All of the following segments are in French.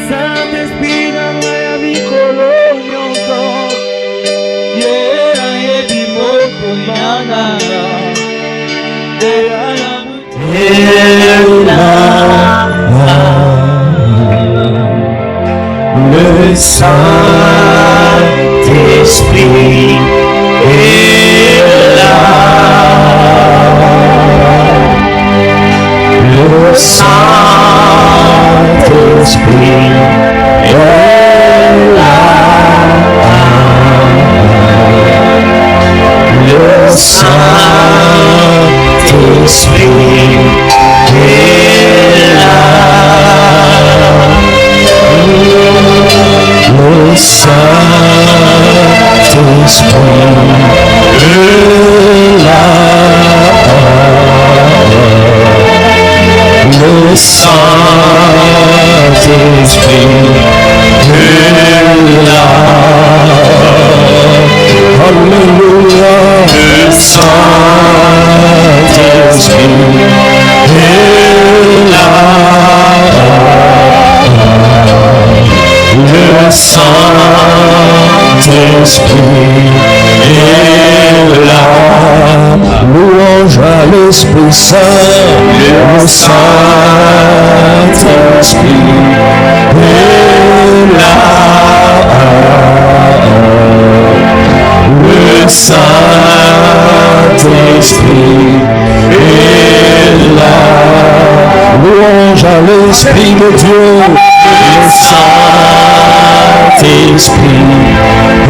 Saint-Esprit dans ma vie colonion. Yeah, yeah, bimoko manana. Le Saint-Esprit est là. Le Saint-Esprit est là. Le Saint-Esprit est là. Le Saint-Esprit est là. Le Saint-Esprit est là. Alléluia. Le Saint-Esprit est là. Le Saint-Esprit est là. Louange à l'Esprit Saint. Le Saint-Esprit est là. Le Saint-Esprit est là. Louange à l'Esprit de Dieu. Le Saint-Esprit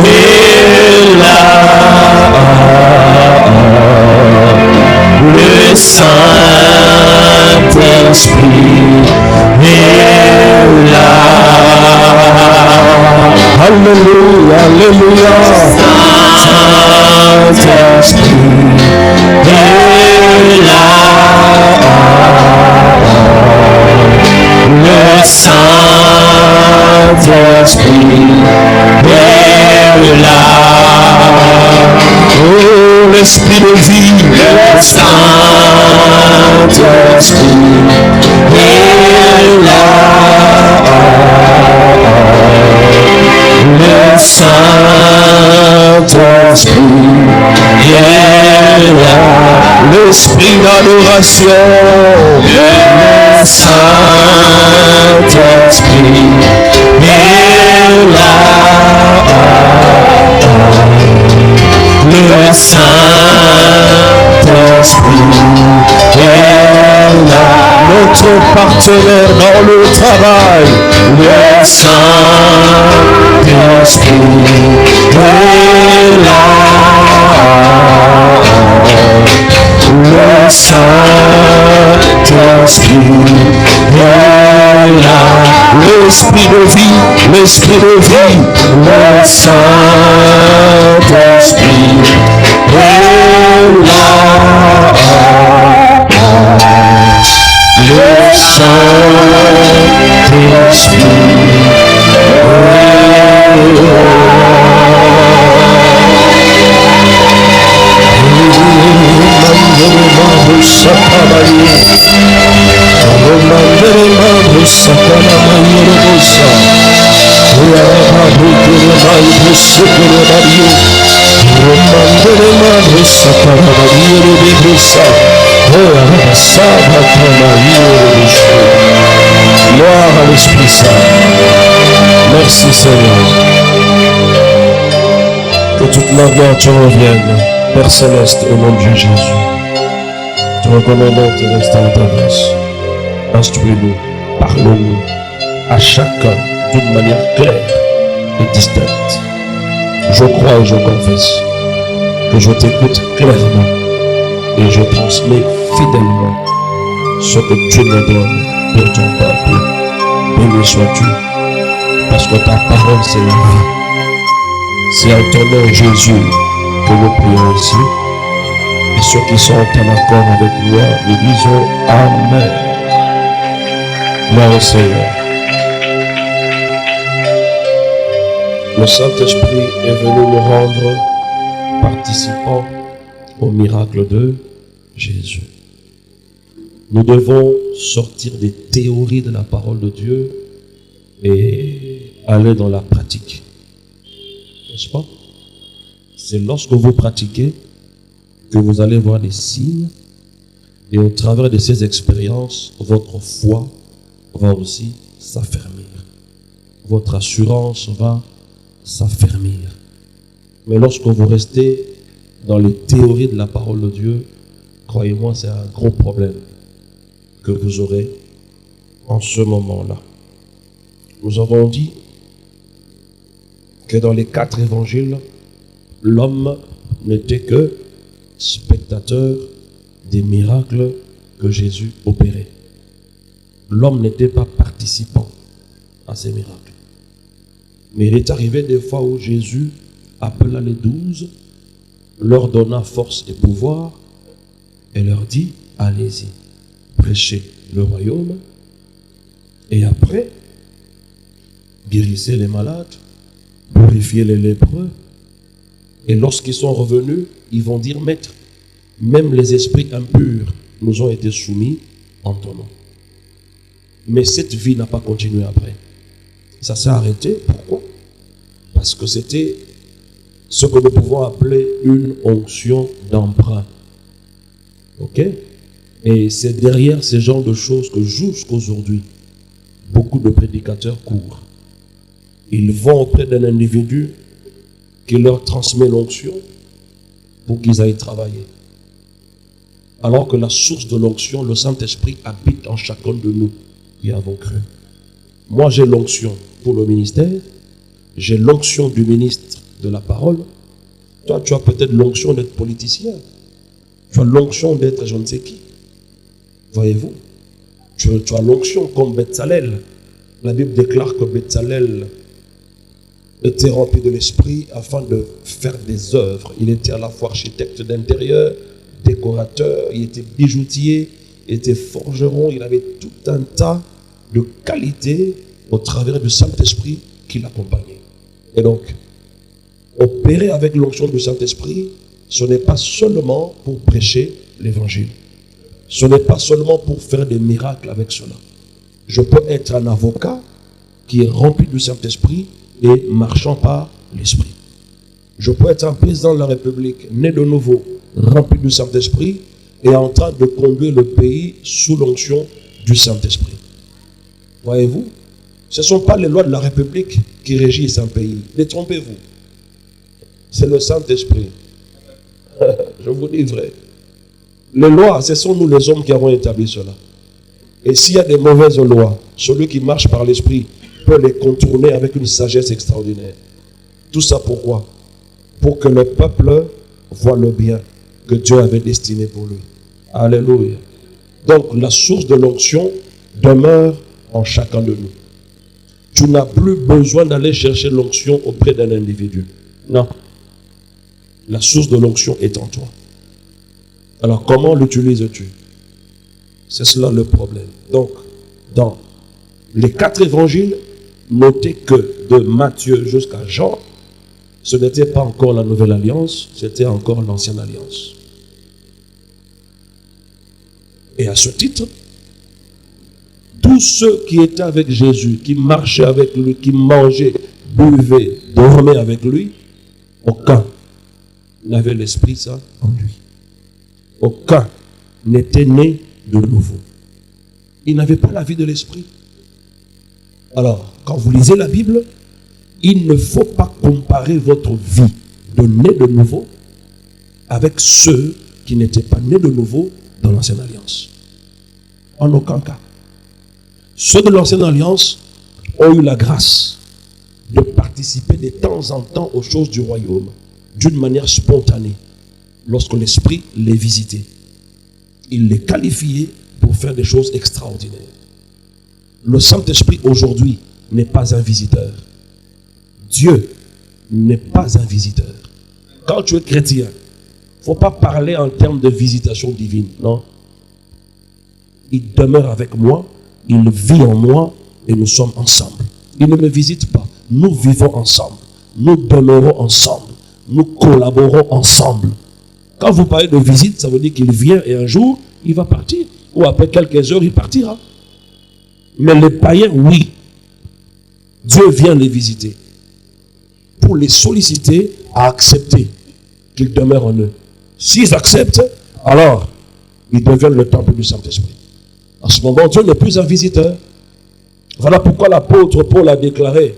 est là. Le Saint-Esprit est là. Alléluia, alléluia. Saint-Esprit est là. Le Saint-Esprit est là. Oh, l'Esprit de vie, le Saint-Esprit est là. Le Saint-Esprit est là. L'Esprit d'adoration, le Saint-Esprit est là. Le Saint-Esprit est là. Notre partenaire dans le travail, le Saint-Esprit est là. Le Saint-Esprit est là. L'Esprit de vie, l'Esprit de vie, le Saint-Esprit est là. Le Saint-Esprit Gloire à l'Esprit Saint. Merci Seigneur. Que toute la gloire te revienne, Père Céleste, au nom de Jésus. Te recommandons tes instants ta grâce. Instruis-nous, parle-nous à chacun d'une manière claire et distincte. Je crois et je confesse que je t'écoute clairement et je transmets fidèlement ce que tu me donnes pour ton peuple. Béni sois-tu, parce que ta parole c'est la vie. C'est en ton nom Jésus que nous prions ici. Et ceux qui sont en accord avec moi, nous disons Amen. Gloire au Seigneur. Le Saint-Esprit est venu nous rendre participants au miracle de Jésus. Nous devons sortir des théories de la parole de Dieu et aller dans la pratique. N'est-ce pas? C'est lorsque vous pratiquez que vous allez voir des signes, et au travers de ces expériences, votre foi va aussi s'affermir. Votre assurance va s'affermir. Mais lorsque vous restez dans les théories de la parole de Dieu, croyez-moi, c'est un gros problème que vous aurez en ce moment-là. Nous avons dit que dans les 4 évangiles, l'homme n'était que spectateur des miracles que Jésus opérait. L'homme n'était pas participant à ces miracles. Mais il est arrivé des fois où Jésus appela les 12, leur donna force et pouvoir et leur dit, allez-y, prêchez le royaume et après, guérissez les malades, purifiez les lépreux. Et lorsqu'ils sont revenus, ils vont dire, maître, même les esprits impurs nous ont été soumis en ton nom. Mais cette vie n'a pas continué après. Ça s'est arrêté. Pourquoi? Parce que c'était ce que nous pouvons appeler une onction d'emprunt. Ok? Et c'est derrière ces genres de choses que jusqu'aujourd'hui, beaucoup de prédicateurs courent. Ils vont auprès d'un individu qui leur transmet l'onction pour qu'ils aillent travailler. Alors que la source de l'onction, le Saint-Esprit, habite en chacun de nous qui avons cru. Moi, j'ai l'onction pour le ministère, j'ai l'onction du ministre de la parole. Toi, tu as peut-être l'onction d'être politicien. Tu as l'onction d'être je ne sais qui. Voyez-vous? Tu as l'onction comme Bezalel. La Bible déclare que Bezalel était rempli de l'esprit afin de faire des œuvres. Il était à la fois architecte d'intérieur, décorateur, il était bijoutier, il était forgeron, il avait tout un tas de qualités au travers du Saint-Esprit qui l'accompagnait. Et donc, opérer avec l'onction du Saint-Esprit, ce n'est pas seulement pour prêcher l'évangile. Ce n'est pas seulement pour faire des miracles avec cela. Je peux être un avocat qui est rempli du Saint-Esprit et marchant par l'Esprit. Je peux être un président de la République, né de nouveau, rempli du Saint-Esprit et en train de conduire le pays sous l'onction du Saint-Esprit. Voyez-vous? Ce ne sont pas les lois de la République qui régissent un pays. Détrompez-vous. C'est le Saint-Esprit. Je vous dis vrai. Les lois, ce sont nous les hommes qui avons établi cela. Et s'il y a des mauvaises lois, celui qui marche par l'Esprit peut les contourner avec une sagesse extraordinaire. Tout ça pourquoi? Pour que le peuple voit le bien que Dieu avait destiné pour lui. Alléluia. Donc la source de l'onction demeure en chacun de nous. Tu n'as plus besoin d'aller chercher l'onction auprès d'un individu. Non. La source de l'onction est en toi. Alors comment l'utilises-tu? C'est cela le problème. Donc, dans les 4 évangiles, notez que de Matthieu jusqu'à Jean, ce n'était pas encore la nouvelle alliance, c'était encore l'ancienne alliance. Et à ce titre, tous ceux qui étaient avec Jésus, qui marchaient avec lui, qui mangeaient, buvaient, dormaient avec lui, aucun n'avait l'Esprit Saint en lui. Aucun n'était né de nouveau. Il n'avait pas la vie de l'Esprit. Alors, quand vous lisez la Bible, il ne faut pas comparer votre vie de né de nouveau avec ceux qui n'étaient pas nés de nouveau dans l'ancienne alliance. En aucun cas. Ceux de l'ancienne alliance ont eu la grâce de participer de temps en temps aux choses du royaume d'une manière spontanée lorsque l'Esprit les visitait. Il les qualifiait pour faire des choses extraordinaires. Le Saint-Esprit aujourd'hui n'est pas un visiteur. Dieu n'est pas un visiteur. Quand tu es chrétien, il ne faut pas parler en termes de visitation divine, non. Il demeure avec moi, il vit en moi et nous sommes ensemble. Il ne me visite pas, nous vivons ensemble, nous demeurons ensemble, nous collaborons ensemble. Quand vous parlez de visite, ça veut dire qu'il vient et un jour, il va partir. Ou après quelques heures, il partira. Mais les païens, oui. Dieu vient les visiter pour les solliciter à accepter qu'ils demeurent en eux. S'ils acceptent, alors ils deviennent le temple du Saint-Esprit. En ce moment, Dieu n'est plus un visiteur. Voilà pourquoi l'apôtre Paul a déclaré: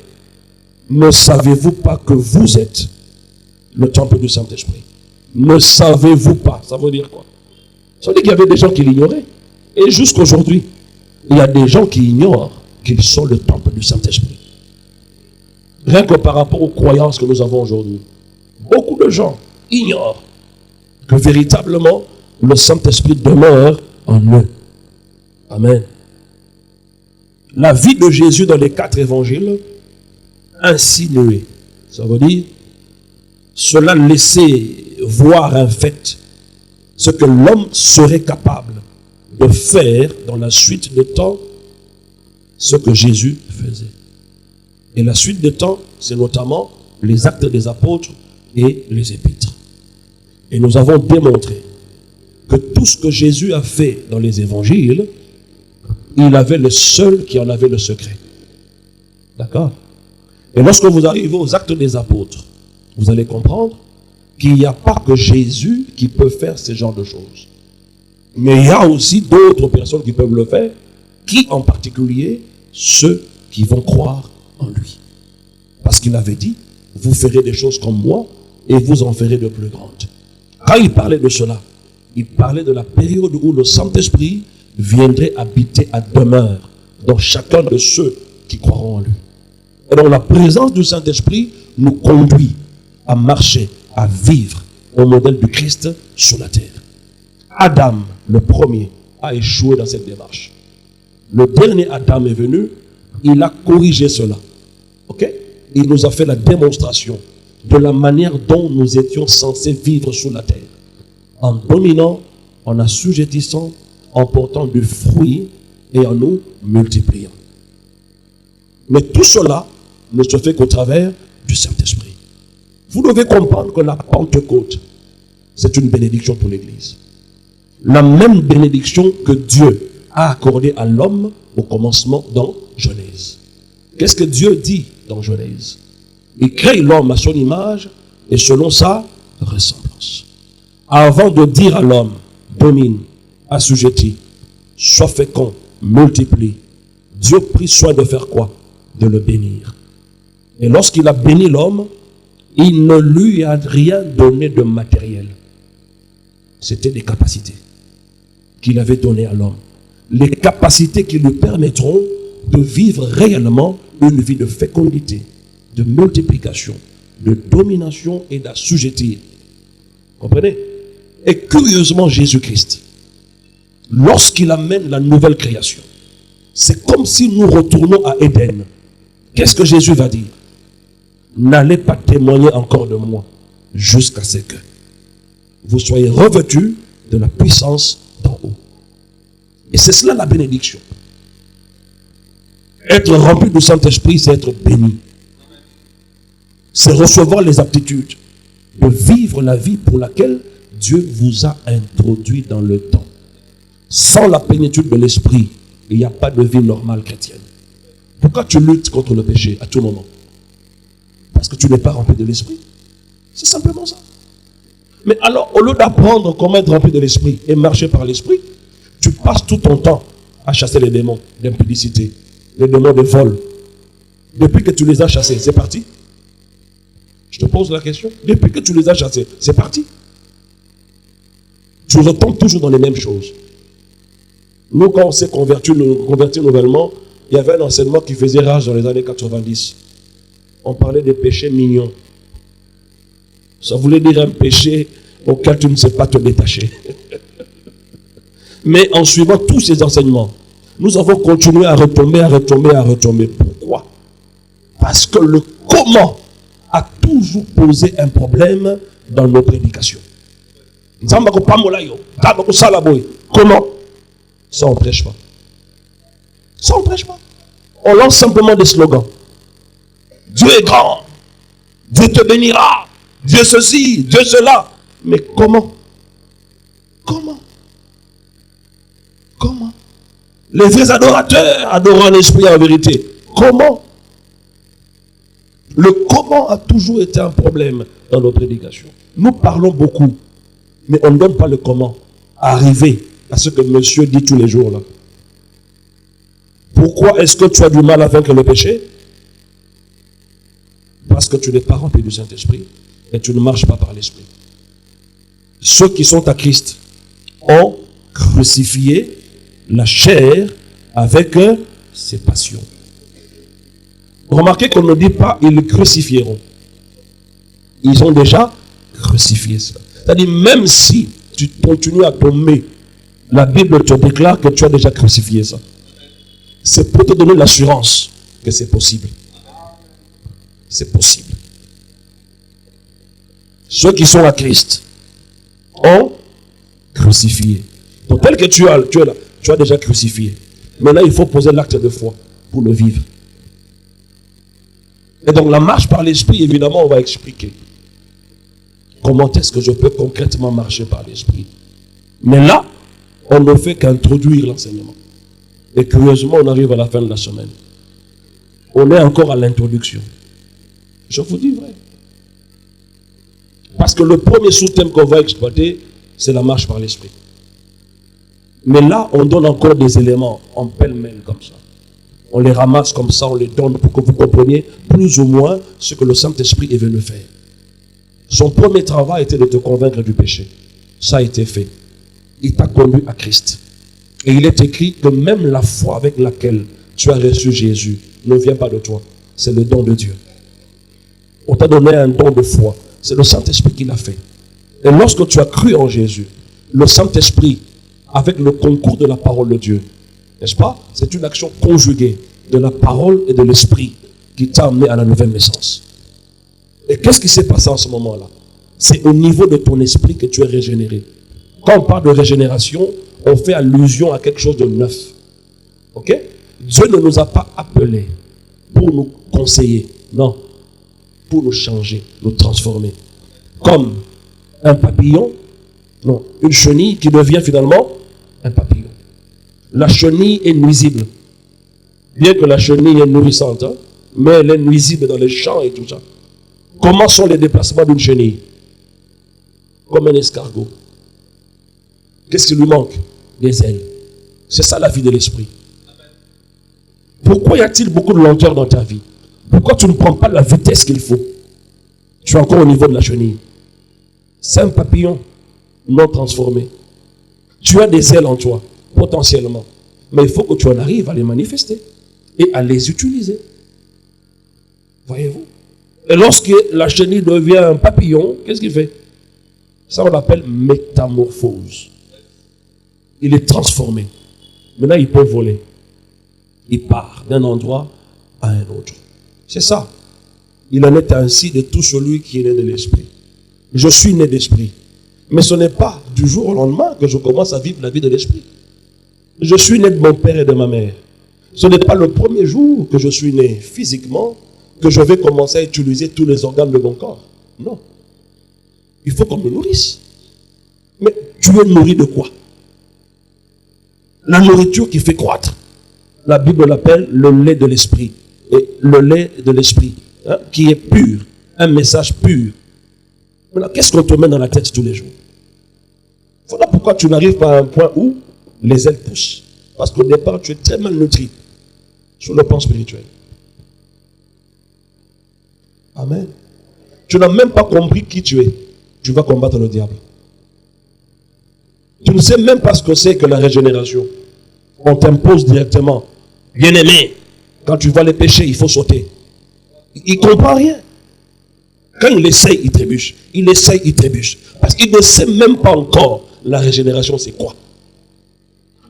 ne savez-vous pas que vous êtes le temple du Saint-Esprit? Ne savez-vous pas? Ça veut dire quoi? Ça veut dire qu'il y avait des gens qui l'ignoraient. Et jusqu'aujourd'hui, il y a des gens qui ignorent qu'ils sont le temple du Saint-Esprit. Rien que par rapport aux croyances que nous avons aujourd'hui. Beaucoup de gens ignorent que véritablement le Saint-Esprit demeure en eux. Amen. La vie de Jésus dans les 4 évangiles insinuait. Ça veut dire, cela laissait voir en fait ce que l'homme serait capable de faire dans la suite de temps, ce que Jésus faisait. Et la suite de temps, c'est notamment les actes des apôtres et les épîtres. Et nous avons démontré que tout ce que Jésus a fait dans les évangiles, il avait le seul qui en avait le secret. D'accord? Et lorsque vous arrivez aux actes des apôtres, vous allez comprendre qu'il n'y a pas que Jésus qui peut faire ce genre de choses. Mais il y a aussi d'autres personnes qui peuvent le faire, qui en particulier, ceux qui vont croire en lui. Parce qu'il avait dit, vous ferez des choses comme moi et vous en ferez de plus grandes. Quand il parlait de cela, il parlait de la période où le Saint-Esprit viendrait habiter à demeure dans chacun de ceux qui croiront en lui. Et donc la présence du Saint-Esprit nous conduit à marcher, à vivre au modèle du Christ sur la terre. Adam, le premier, a échoué dans cette démarche. Le dernier Adam est venu, il a corrigé cela. Ok? Il nous a fait la démonstration de la manière dont nous étions censés vivre sur la terre. En dominant, en assujettissant, en portant du fruit et en nous multipliant. Mais tout cela ne se fait qu'au travers du Saint-Esprit. Vous devez comprendre que la Pentecôte, c'est une bénédiction pour l'Église. La même bénédiction que Dieu a accordée à l'homme au commencement dans Genèse. Qu'est-ce que Dieu dit dans Genèse? Il crée l'homme à son image et selon sa ressemblance. Avant de dire à l'homme, domine, assujettis, sois fécond, multiplie, Dieu prit soin de faire quoi? De le bénir. Et lorsqu'il a béni l'homme, il ne lui a rien donné de matériel. C'était des capacités qu'il avait données à l'homme. Les capacités qui lui permettront de vivre réellement une vie de fécondité, de multiplication, de domination et d'assujettir. Comprenez? Et curieusement, Jésus-Christ, lorsqu'il amène la nouvelle création, c'est comme si nous retournons à Éden. Qu'est-ce que Jésus va dire? N'allez pas témoigner encore de moi jusqu'à ce que vous soyez revêtus de la puissance d'en haut. Et c'est cela la bénédiction. Être rempli du Saint-Esprit, c'est être béni. C'est recevoir les aptitudes de vivre la vie pour laquelle Dieu vous a introduit dans le temps. Sans la plénitude de l'Esprit, il n'y a pas de vie normale chrétienne. Pourquoi tu luttes contre le péché à tout moment? Parce que tu n'es pas rempli de l'Esprit. C'est simplement ça. Mais alors, au lieu d'apprendre comment être rempli de l'Esprit et marcher par l'Esprit, tu passes tout ton temps à chasser les démons d'impudicité, les démons de vol. Depuis que tu les as chassés, c'est parti. Je te pose la question. Depuis que tu les as chassés, c'est parti. Tu retombes toujours dans les mêmes choses. Nous, quand on s'est converti nouvellement, il y avait un enseignement qui faisait rage dans les années 90. On parlait des péchés mignons. Ça voulait dire un péché auquel tu ne sais pas te détacher. Mais en suivant tous ces enseignements, nous avons continué à retomber. Pourquoi? Parce que le comment a toujours posé un problème dans nos prédications. Comment? Ça, on ne prêche pas. Ça, on ne prêche pas. On lance simplement des slogans. Dieu est grand. Dieu te bénira. Dieu ceci, Dieu cela. Mais comment? Comment? Comment? Les vrais adorateurs adorant l'Esprit en vérité. Comment? Le comment a toujours été un problème dans nos prédications. Nous parlons beaucoup, mais on ne donne pas le comment. Arriver à ce que monsieur dit tous les jours là. Pourquoi est-ce que tu as du mal à vaincre le péché? Parce que tu n'es pas rempli du Saint-Esprit et tu ne marches pas par l'Esprit. Ceux qui sont à Christ ont crucifié la chair avec ses passions. Remarquez qu'on ne dit pas ils le crucifieront. Ils ont déjà crucifié ça. C'est-à-dire même si tu continues à tomber, la Bible te déclare que tu as déjà crucifié ça. C'est pour te donner l'assurance que c'est possible. C'est possible. Ceux qui sont à Christ ont crucifié. Donc tel que tu es là, tu as déjà crucifié. Maintenant, il faut poser l'acte de foi pour le vivre. Et donc la marche par l'Esprit, évidemment, on va expliquer. Comment est-ce que je peux concrètement marcher par l'Esprit? Mais là, on ne fait qu'introduire l'enseignement. Et curieusement, on arrive à la fin de la semaine. On est encore à l'introduction. Je vous dis vrai. Parce que le premier sous-thème qu'on va exploiter, c'est la marche par l'Esprit. Mais là, on donne encore des éléments en pêle-mêle comme ça. On les ramasse comme ça, on les donne pour que vous compreniez plus ou moins ce que le Saint-Esprit est venu faire. Son premier travail était de te convaincre du péché. Ça a été fait. Il t'a conduit à Christ. Et il est écrit que même la foi avec laquelle tu as reçu Jésus ne vient pas de toi. C'est le don de Dieu. On t'a donné un don de foi. C'est le Saint-Esprit qui l'a fait. Et lorsque tu as cru en Jésus, le Saint-Esprit, avec le concours de la parole de Dieu, n'est-ce pas? C'est une action conjuguée de la parole et de l'Esprit qui t'a amené à la nouvelle naissance. Et qu'est-ce qui s'est passé en ce moment-là? C'est au niveau de ton esprit que tu es régénéré. Quand on parle de régénération, on fait allusion à quelque chose de neuf. Ok? Dieu ne nous a pas appelés pour nous conseiller. Non. Pour nous changer, nous transformer. Comme un papillon, non, une chenille qui devient finalement un papillon. La chenille est nuisible. Bien que la chenille est nourrissante, hein, mais elle est nuisible dans les champs et tout ça. Comment sont les déplacements d'une chenille? Comme un escargot. Qu'est-ce qui lui manque? Des ailes. C'est ça la vie de l'esprit. Pourquoi y a-t-il beaucoup de lenteur dans ta vie? Pourquoi tu ne prends pas la vitesse qu'il faut? Tu es encore au niveau de la chenille. C'est un papillon non transformé. Tu as des ailes en toi, potentiellement. Mais il faut que tu en arrives à les manifester et à les utiliser. Voyez-vous? Et lorsque la chenille devient un papillon, qu'est-ce qu'il fait? Ça, on l'appelle métamorphose. Il est transformé. Maintenant, il peut voler. Il part d'un endroit à un autre. C'est ça. Il en est ainsi de tout celui qui est né de l'esprit. Je suis né d'esprit. Mais ce n'est pas du jour au lendemain que je commence à vivre la vie de l'esprit. Je suis né de mon père et de ma mère. Ce n'est pas le premier jour que je suis né physiquement que je vais commencer à utiliser tous les organes de mon corps. Non. Il faut qu'on me nourrisse. Mais tu es nourri de quoi? La nourriture qui fait croître. La Bible l'appelle le lait de l'esprit. Et le lait de l'esprit, hein, qui est pur. Un message pur. Maintenant, qu'est-ce qu'on te met dans la tête tous les jours? Voilà pourquoi tu n'arrives pas à un point où les ailes poussent. Parce qu'au départ, tu es très mal nutri sur le plan spirituel. Amen. Tu n'as même pas compris qui tu es. Tu vas combattre le diable. Tu ne sais même pas ce que c'est que la régénération. On t'impose directement. Bien-aimé, quand tu vas les pécher, il faut sauter. Il ne comprend rien. Quand il essaye, il trébuche. Il essaye, il trébuche. Parce qu'il ne sait même pas encore la régénération, c'est quoi.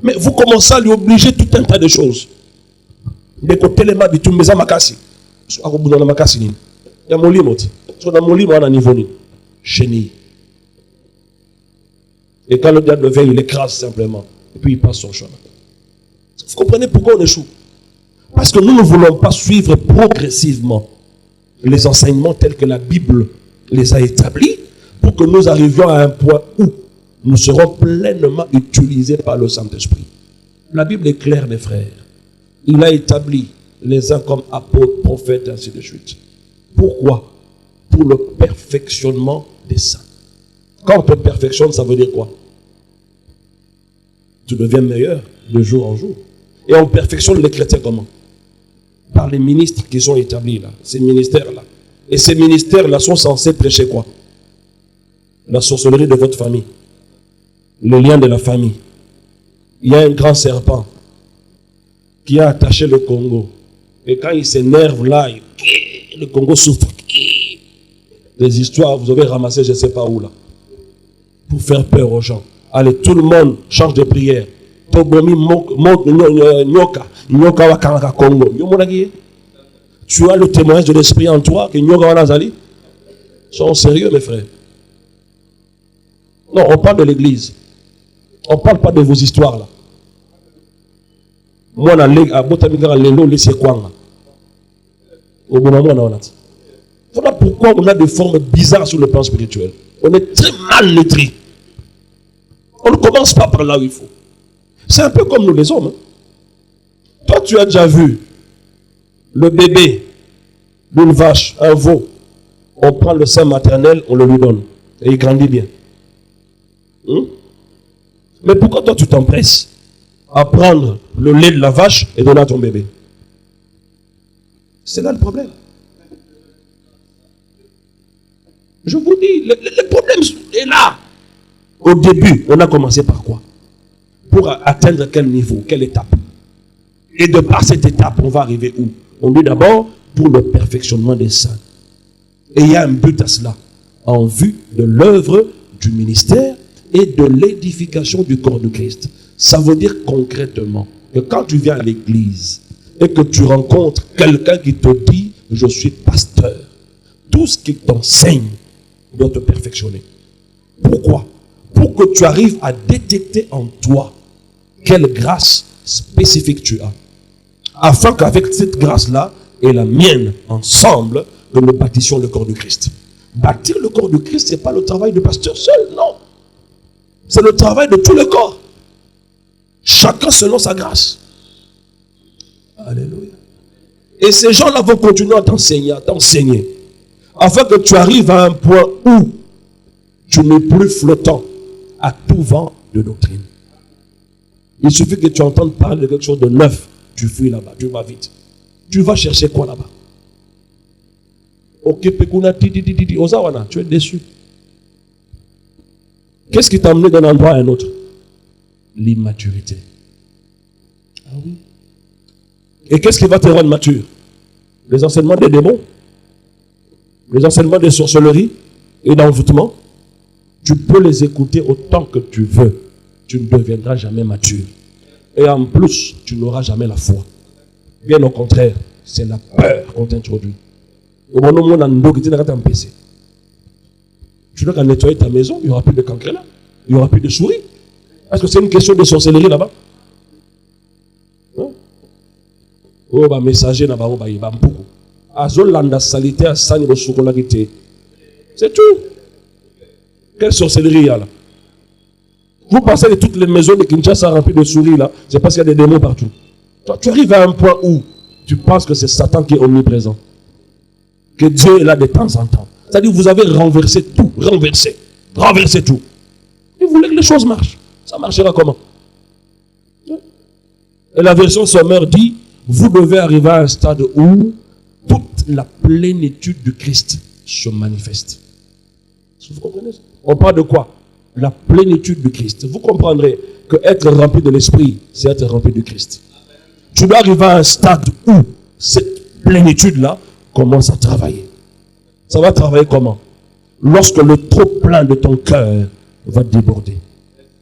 Mais vous commencez à lui obliger tout un tas de choses. Il y a mon lit, chenille. Et quand le diable vient, il écrase simplement. Et puis il passe son chemin. Vous comprenez pourquoi on échoue? Parce que nous ne voulons pas suivre progressivement les enseignements tels que la Bible les a établis pour que nous arrivions à un point où nous serons pleinement utilisés par le Saint-Esprit. La Bible est claire, mes frères. Il a établi les uns comme apôtres, prophètes, ainsi de suite. Pourquoi? Pour le perfectionnement des saints. Quand on te perfectionne, ça veut dire quoi? Tu deviens meilleur de jour en jour. Et on perfectionne les chrétiens comment? Par les ministres qui sont établis là, ces ministères-là. Et ces ministères-là sont censés prêcher quoi? La sorcellerie de votre famille. Le lien de la famille. Il y a un grand serpent qui a attaché le Congo. Et quand il s'énerve là, le Congo souffre. Des histoires, vous avez ramassé je ne sais pas où là. Pour faire peur aux gens. Allez, tout le monde change de prière. Tobomi nyoka. Nyoka wa kanaka Congo. Tu as le témoignage de l'esprit en toi que nyoka wa nazali. Sont sérieux mes frères. Non, on parle de l'église. On ne parle pas de vos histoires là. Moi, voilà pourquoi on a des formes bizarres sur le plan spirituel. On est très mal lettrés. On ne commence pas par là où il faut. C'est un peu comme nous les hommes. Hein. Toi, tu as déjà vu le bébé d'une vache, un veau. On prend le sein maternel, on le lui donne. Et il grandit bien. Mais pourquoi toi, tu t'empresses à prendre le lait de la vache et donner à ton bébé? C'est là le problème. Je vous dis, le problème est là. Au début, on a commencé par quoi? Pour atteindre quel niveau, quelle étape? Et de par cette étape, on va arriver où? On dit d'abord pour le perfectionnement des saints. Et il y a un but à cela, en vue de l'œuvre du ministère et de l'édification du corps de Christ. Ça veut dire concrètement que quand tu viens à l'église et que tu rencontres quelqu'un qui te dit « je suis pasteur », tout ce qu'il t'enseigne doit te perfectionner. Pourquoi? Pour que tu arrives à détecter en toi quelle grâce spécifique tu as. Afin qu'avec cette grâce-là et la mienne, ensemble, que nous bâtissions le corps de Christ. Bâtir le corps de Christ, ce n'est pas le travail du pasteur seul, non. C'est le travail de tout le corps. Chacun selon sa grâce. Alléluia. Et ces gens-là vont continuer à t'enseigner. Afin que tu arrives à un point où tu n'es plus flottant à tout vent de doctrine. Il suffit que tu entendes parler de quelque chose de neuf. Tu fuis là-bas, tu vas vite. Tu vas chercher quoi là-bas? Ok, tu es déçu. Qu'est-ce qui t'a amené d'un endroit à un autre? L'immaturité. Ah oui. Et qu'est-ce qui va te rendre mature? Les enseignements des démons? Les enseignements de sorcellerie et d'envoûtement? Tu peux les écouter autant que tu veux. Tu ne deviendras jamais mature. Et en plus, tu n'auras jamais la foi. Bien au contraire, c'est la peur qu'on t'introduit. Au moment où on a un PC. Tu dois nettoyer ta maison, il n'y aura plus de cancre là. Il n'y aura plus de souris. Est-ce que c'est une question de sorcellerie là-bas? Oh, bah, messager là-bas, oh, bah, il va beaucoup. Azolanda salité à Sani Bosukolagité. C'est tout. Quelle sorcellerie il y a là? Vous pensez que toutes les maisons de Kinshasa remplies de souris là, c'est parce qu'il y a des démons partout. Toi, tu arrives à un point où tu penses que c'est Satan qui est omniprésent. Que Dieu est là de temps en temps. C'est-à-dire que vous avez renversé tout, renversé tout. Et vous voulez que les choses marchent. Ça marchera comment? Et la version sommaire dit, vous devez arriver à un stade où toute la plénitude du Christ se manifeste. Vous comprenez ça? On parle de quoi? La plénitude du Christ. Vous comprendrez que être rempli de l'Esprit, c'est être rempli du Christ. Tu dois arriver à un stade où cette plénitude-là commence à travailler. Ça va travailler comment? Lorsque le trop plein de ton cœur va déborder.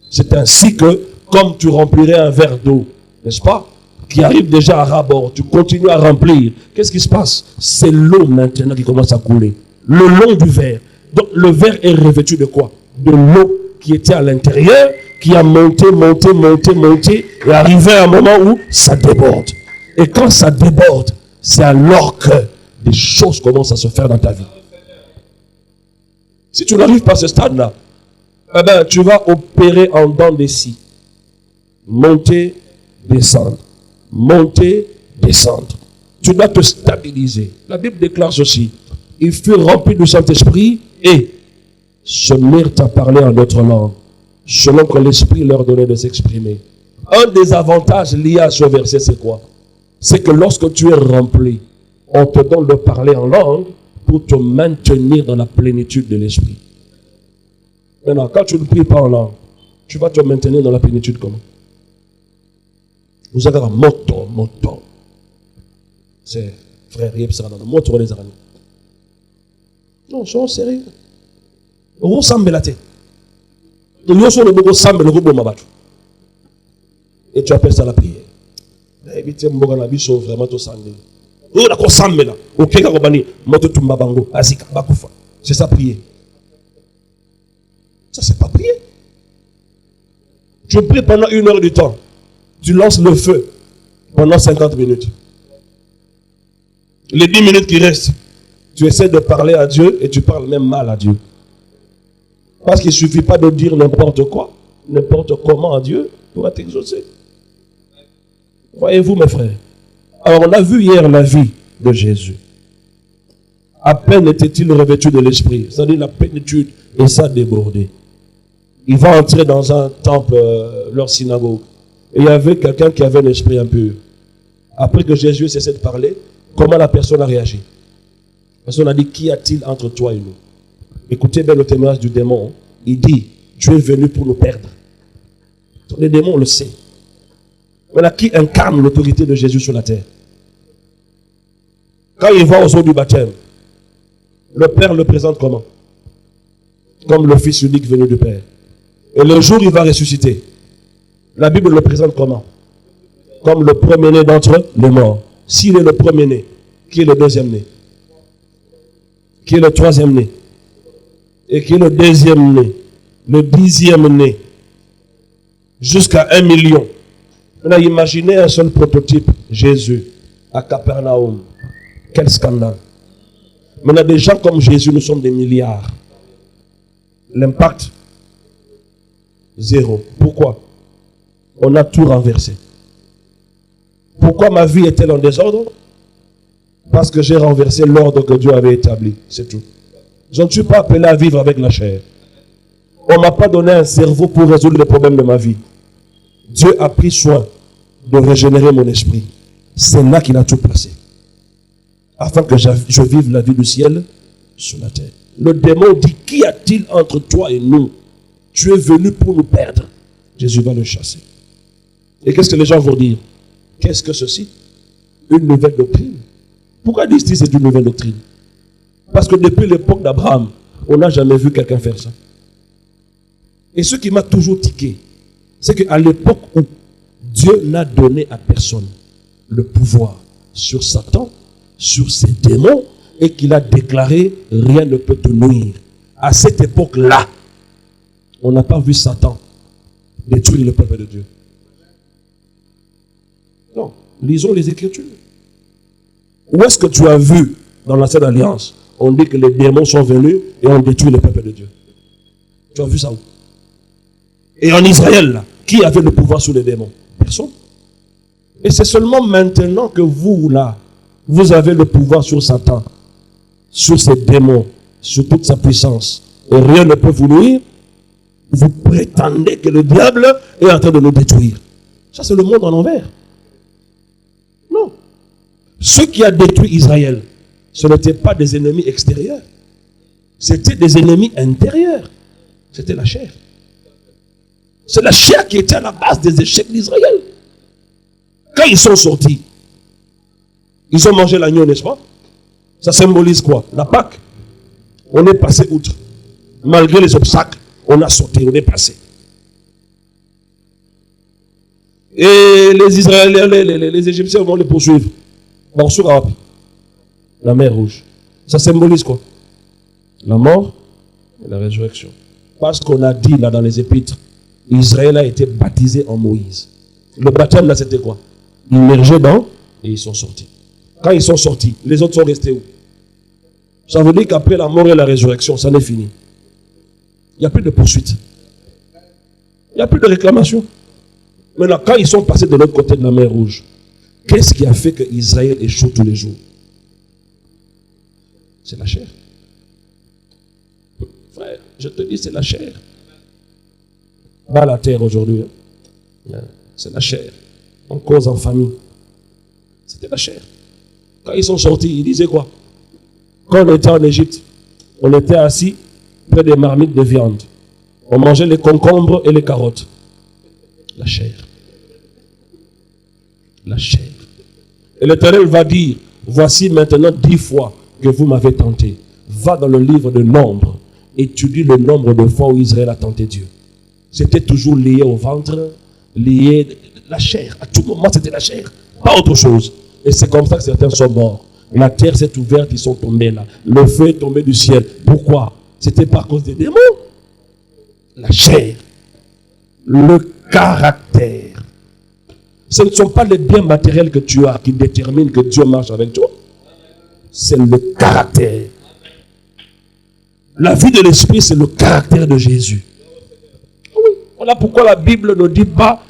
C'est ainsi que, comme tu remplirais un verre d'eau, n'est-ce pas, qui arrive déjà à ras-bord, tu continues à remplir. Qu'est-ce qui se passe? C'est l'eau maintenant qui commence à couler. Le long du verre. Donc le verre est revêtu de quoi? De l'eau qui était à l'intérieur, qui a monté, et arrivé à un moment où ça déborde. Et quand ça déborde, c'est alors que des choses commencent à se faire dans ta vie. Si tu n'arrives pas à ce stade-là, eh ben, tu vas opérer en dents de scie. Monter, descendre. Monter, descendre. Tu dois te stabiliser. La Bible déclare ceci. Ils furent remplis du Saint-Esprit et se mirent à parler en d'autres langues, selon que l'Esprit leur donnait de s'exprimer. Un des avantages liés à ce verset, c'est quoi? C'est que lorsque tu es rempli, on te donne de parler en langue pour te maintenir dans la plénitude de l'Esprit. Maintenant, quand tu ne pries pas en langue, tu vas te maintenir dans la plénitude comment? Vous avez un moto. C'est frère, il y a un moto les araignées. Non, soyons sérieux. Vous semblez la tête. Et tu appelles ça la prière. C'est ça prier. Ça, c'est pas prier. Tu pries pendant 1 heure du temps. Tu lances le feu pendant 50 minutes. Les 10 minutes qui restent, tu essaies de parler à Dieu et tu parles même mal à Dieu. Parce qu'il ne suffit pas de dire n'importe quoi, n'importe comment à Dieu pour être exaucé. Voyez-vous, mes frères. Alors, on a vu hier la vie de Jésus. À peine était-il revêtu de l'esprit, c'est-à-dire la plénitude, et ça débordé. Il va entrer dans un temple, leur synagogue. Et il y avait quelqu'un qui avait un esprit impur. Après que Jésus cessait de parler, comment la personne a réagi? La personne a dit, qu'y a-t-il entre toi et nous? Écoutez bien le témoignage du démon. Il dit, tu es venu pour nous perdre. Les démons le savent. Voilà qui incarne l'autorité de Jésus sur la terre. Quand il va aux eaux du baptême, le Père le présente comment? Comme le Fils unique venu du Père. Et le jour où il va ressusciter, la Bible le présente comment? Comme le premier-né d'entre les morts. S'il est le premier-né, qui est le deuxième-né? Qui est le troisième-né? Et qui est le deuxième-né? Le 10e-né? Jusqu'à 1 million. Maintenant, imaginez un seul prototype, Jésus, à Capernaum. Quel scandale. Maintenant, des gens comme Jésus, nous sommes des milliards. L'impact, zéro. Pourquoi? On a tout renversé. Pourquoi ma vie est-elle en désordre? Parce que j'ai renversé l'ordre que Dieu avait établi. C'est tout. Je ne suis pas appelé à vivre avec la chair. On ne m'a pas donné un cerveau pour résoudre les problèmes de ma vie. Dieu a pris soin de régénérer mon esprit. C'est là qu'il a tout placé. Afin que je vive la vie du ciel sur la terre. Le démon dit, qu'y a-t-il entre toi et nous? Tu es venu pour nous perdre. Jésus va le chasser. Et qu'est-ce que les gens vont dire? Qu'est-ce que ceci? Une nouvelle doctrine. Pourquoi disent-ils que c'est une nouvelle doctrine? Parce que depuis l'époque d'Abraham, on n'a jamais vu quelqu'un faire ça. Et ce qui m'a toujours tiqué, c'est qu'à l'époque où Dieu n'a donné à personne le pouvoir sur Satan, sur ses démons, et qu'il a déclaré, rien ne peut te nuire. À cette époque-là, on n'a pas vu Satan détruire le peuple de Dieu. Non, lisons les Écritures. Où est-ce que tu as vu dans l'ancienne alliance, on dit que les démons sont venus et ont détruit le peuple de Dieu? Tu as vu ça où? Et en Israël, là, qui avait le pouvoir sur les démons? Personne. Et c'est seulement maintenant que vous, là, vous avez le pouvoir sur Satan, sur ses démons, sur toute sa puissance. Et rien ne peut vous nuire. Vous prétendez que le diable est en train de nous détruire. Ça, c'est le monde en envers. Non. Ce qui a détruit Israël, ce n'étaient pas des ennemis extérieurs. C'était des ennemis intérieurs. C'était la chair. C'est la chair qui était à la base des échecs d'Israël. Quand ils sont sortis, ils ont mangé l'agneau, n'est-ce pas? Ça symbolise quoi? La Pâque. On est passé outre. Malgré les obstacles, on a sauté, on est passé. Et les Israéliens, les Égyptiens vont les poursuivre. Dans Sourab, la mer Rouge. Ça symbolise quoi? La mort et la résurrection. Parce qu'on a dit là dans les Épîtres, Israël a été baptisé en Moïse. Le baptême là, c'était quoi? Immergés dans et ils sont sortis. Quand ils sont sortis, les autres sont restés où? Ça veut dire qu'après la mort et la résurrection, ça n'est fini. Il n'y a plus de poursuite. Il n'y a plus de réclamation. Maintenant, quand ils sont passés de l'autre côté de la mer Rouge, qu'est-ce qui a fait que Israël échoue tous les jours? C'est la chair. Frère, je te dis, c'est la chair. Pas la terre aujourd'hui. Hein. C'est la chair. On cause en famille. C'était la chair. Quand ils sont sortis, ils disaient quoi? Quand on était en Égypte, on était assis près des marmites de viande. On mangeait les concombres et les carottes. La chair. La chair. Et l'Éternel va dire, voici maintenant 10 fois que vous m'avez tenté. Va dans le livre de Nombre, étudie le nombre de fois où Israël a tenté Dieu. C'était toujours lié au ventre, lié à la chair. À tout moment, c'était la chair, pas autre chose. Et c'est comme ça que certains sont morts. La terre s'est ouverte, ils sont tombés là. Le feu est tombé du ciel. Pourquoi? C'était par cause des démons. La chair, le caractère. Ce ne sont pas les biens matériels que tu as qui déterminent que Dieu marche avec toi. C'est le caractère. La vie de l'esprit, c'est le caractère de Jésus. Oui. Voilà pourquoi la Bible ne dit pas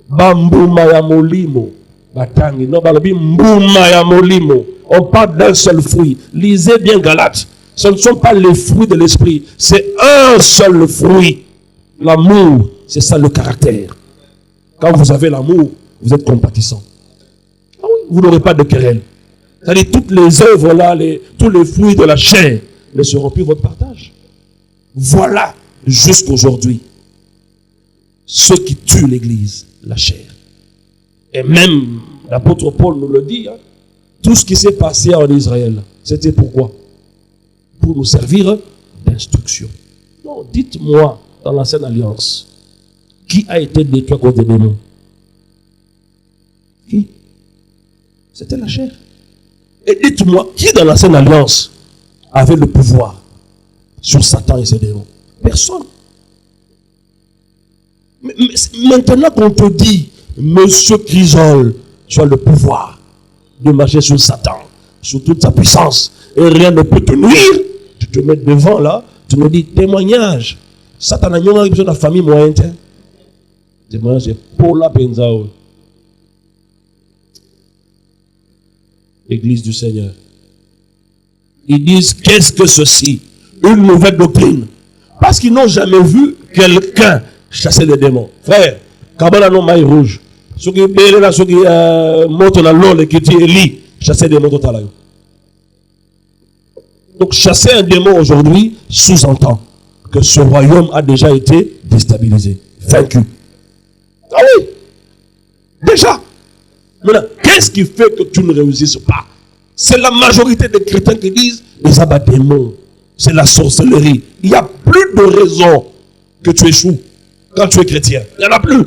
Bambu Mayamolimo. Batangi. Non, Mayamolimo. On parle d'un seul fruit. Lisez bien Galates. Ce ne sont pas les fruits de l'esprit. C'est un seul fruit. L'amour, c'est ça le caractère. Quand vous avez l'amour, vous êtes compatissant. Ah oui, vous n'aurez pas de querelle. C'est-à-dire toutes les œuvres là, tous les fruits de la chair ne seront plus votre partage. Voilà, jusqu'aujourd'hui, ce qui tue l'Église, la chair. Et même l'apôtre Paul nous le dit, hein, tout ce qui s'est passé en Israël, c'était pourquoi? Pour nous servir d'instruction. Non, dites-moi, dans l'ancienne alliance, qui a été détruit à cause des démons? Qui? C'était la chair. Et dites-moi, qui dans l'ancienne alliance avait le pouvoir sur Satan et ses démons? Personne. Mais maintenant qu'on te dit, Monsieur Chrysol, tu as le pouvoir de marcher sur Satan, sur toute sa puissance, et rien ne peut te nuire, tu te mets devant là, tu me dis témoignage. Satan a besoin de la famille moyenne. Témoignage, c'est pour la Penzao. Église du Seigneur. Ils disent, qu'est-ce que ceci? Une nouvelle doctrine. Parce qu'ils n'ont jamais vu quelqu'un chasser les démons. Frère, Kabbalah non maille rouge. Ceux qui bélent là, ceux qui montent dans l'eau, qui disent Eli, chasser des démons total. Donc chasser un démon aujourd'hui sous-entend que ce royaume a déjà été déstabilisé, vaincu. Ah oui, déjà. Maintenant, qu'est-ce qui fait que tu ne réussisses pas? C'est la majorité des chrétiens qui disent les abats démons, c'est la sorcellerie. Il n'y a plus de raison que tu échoues quand tu es chrétien. Il n'y en a plus.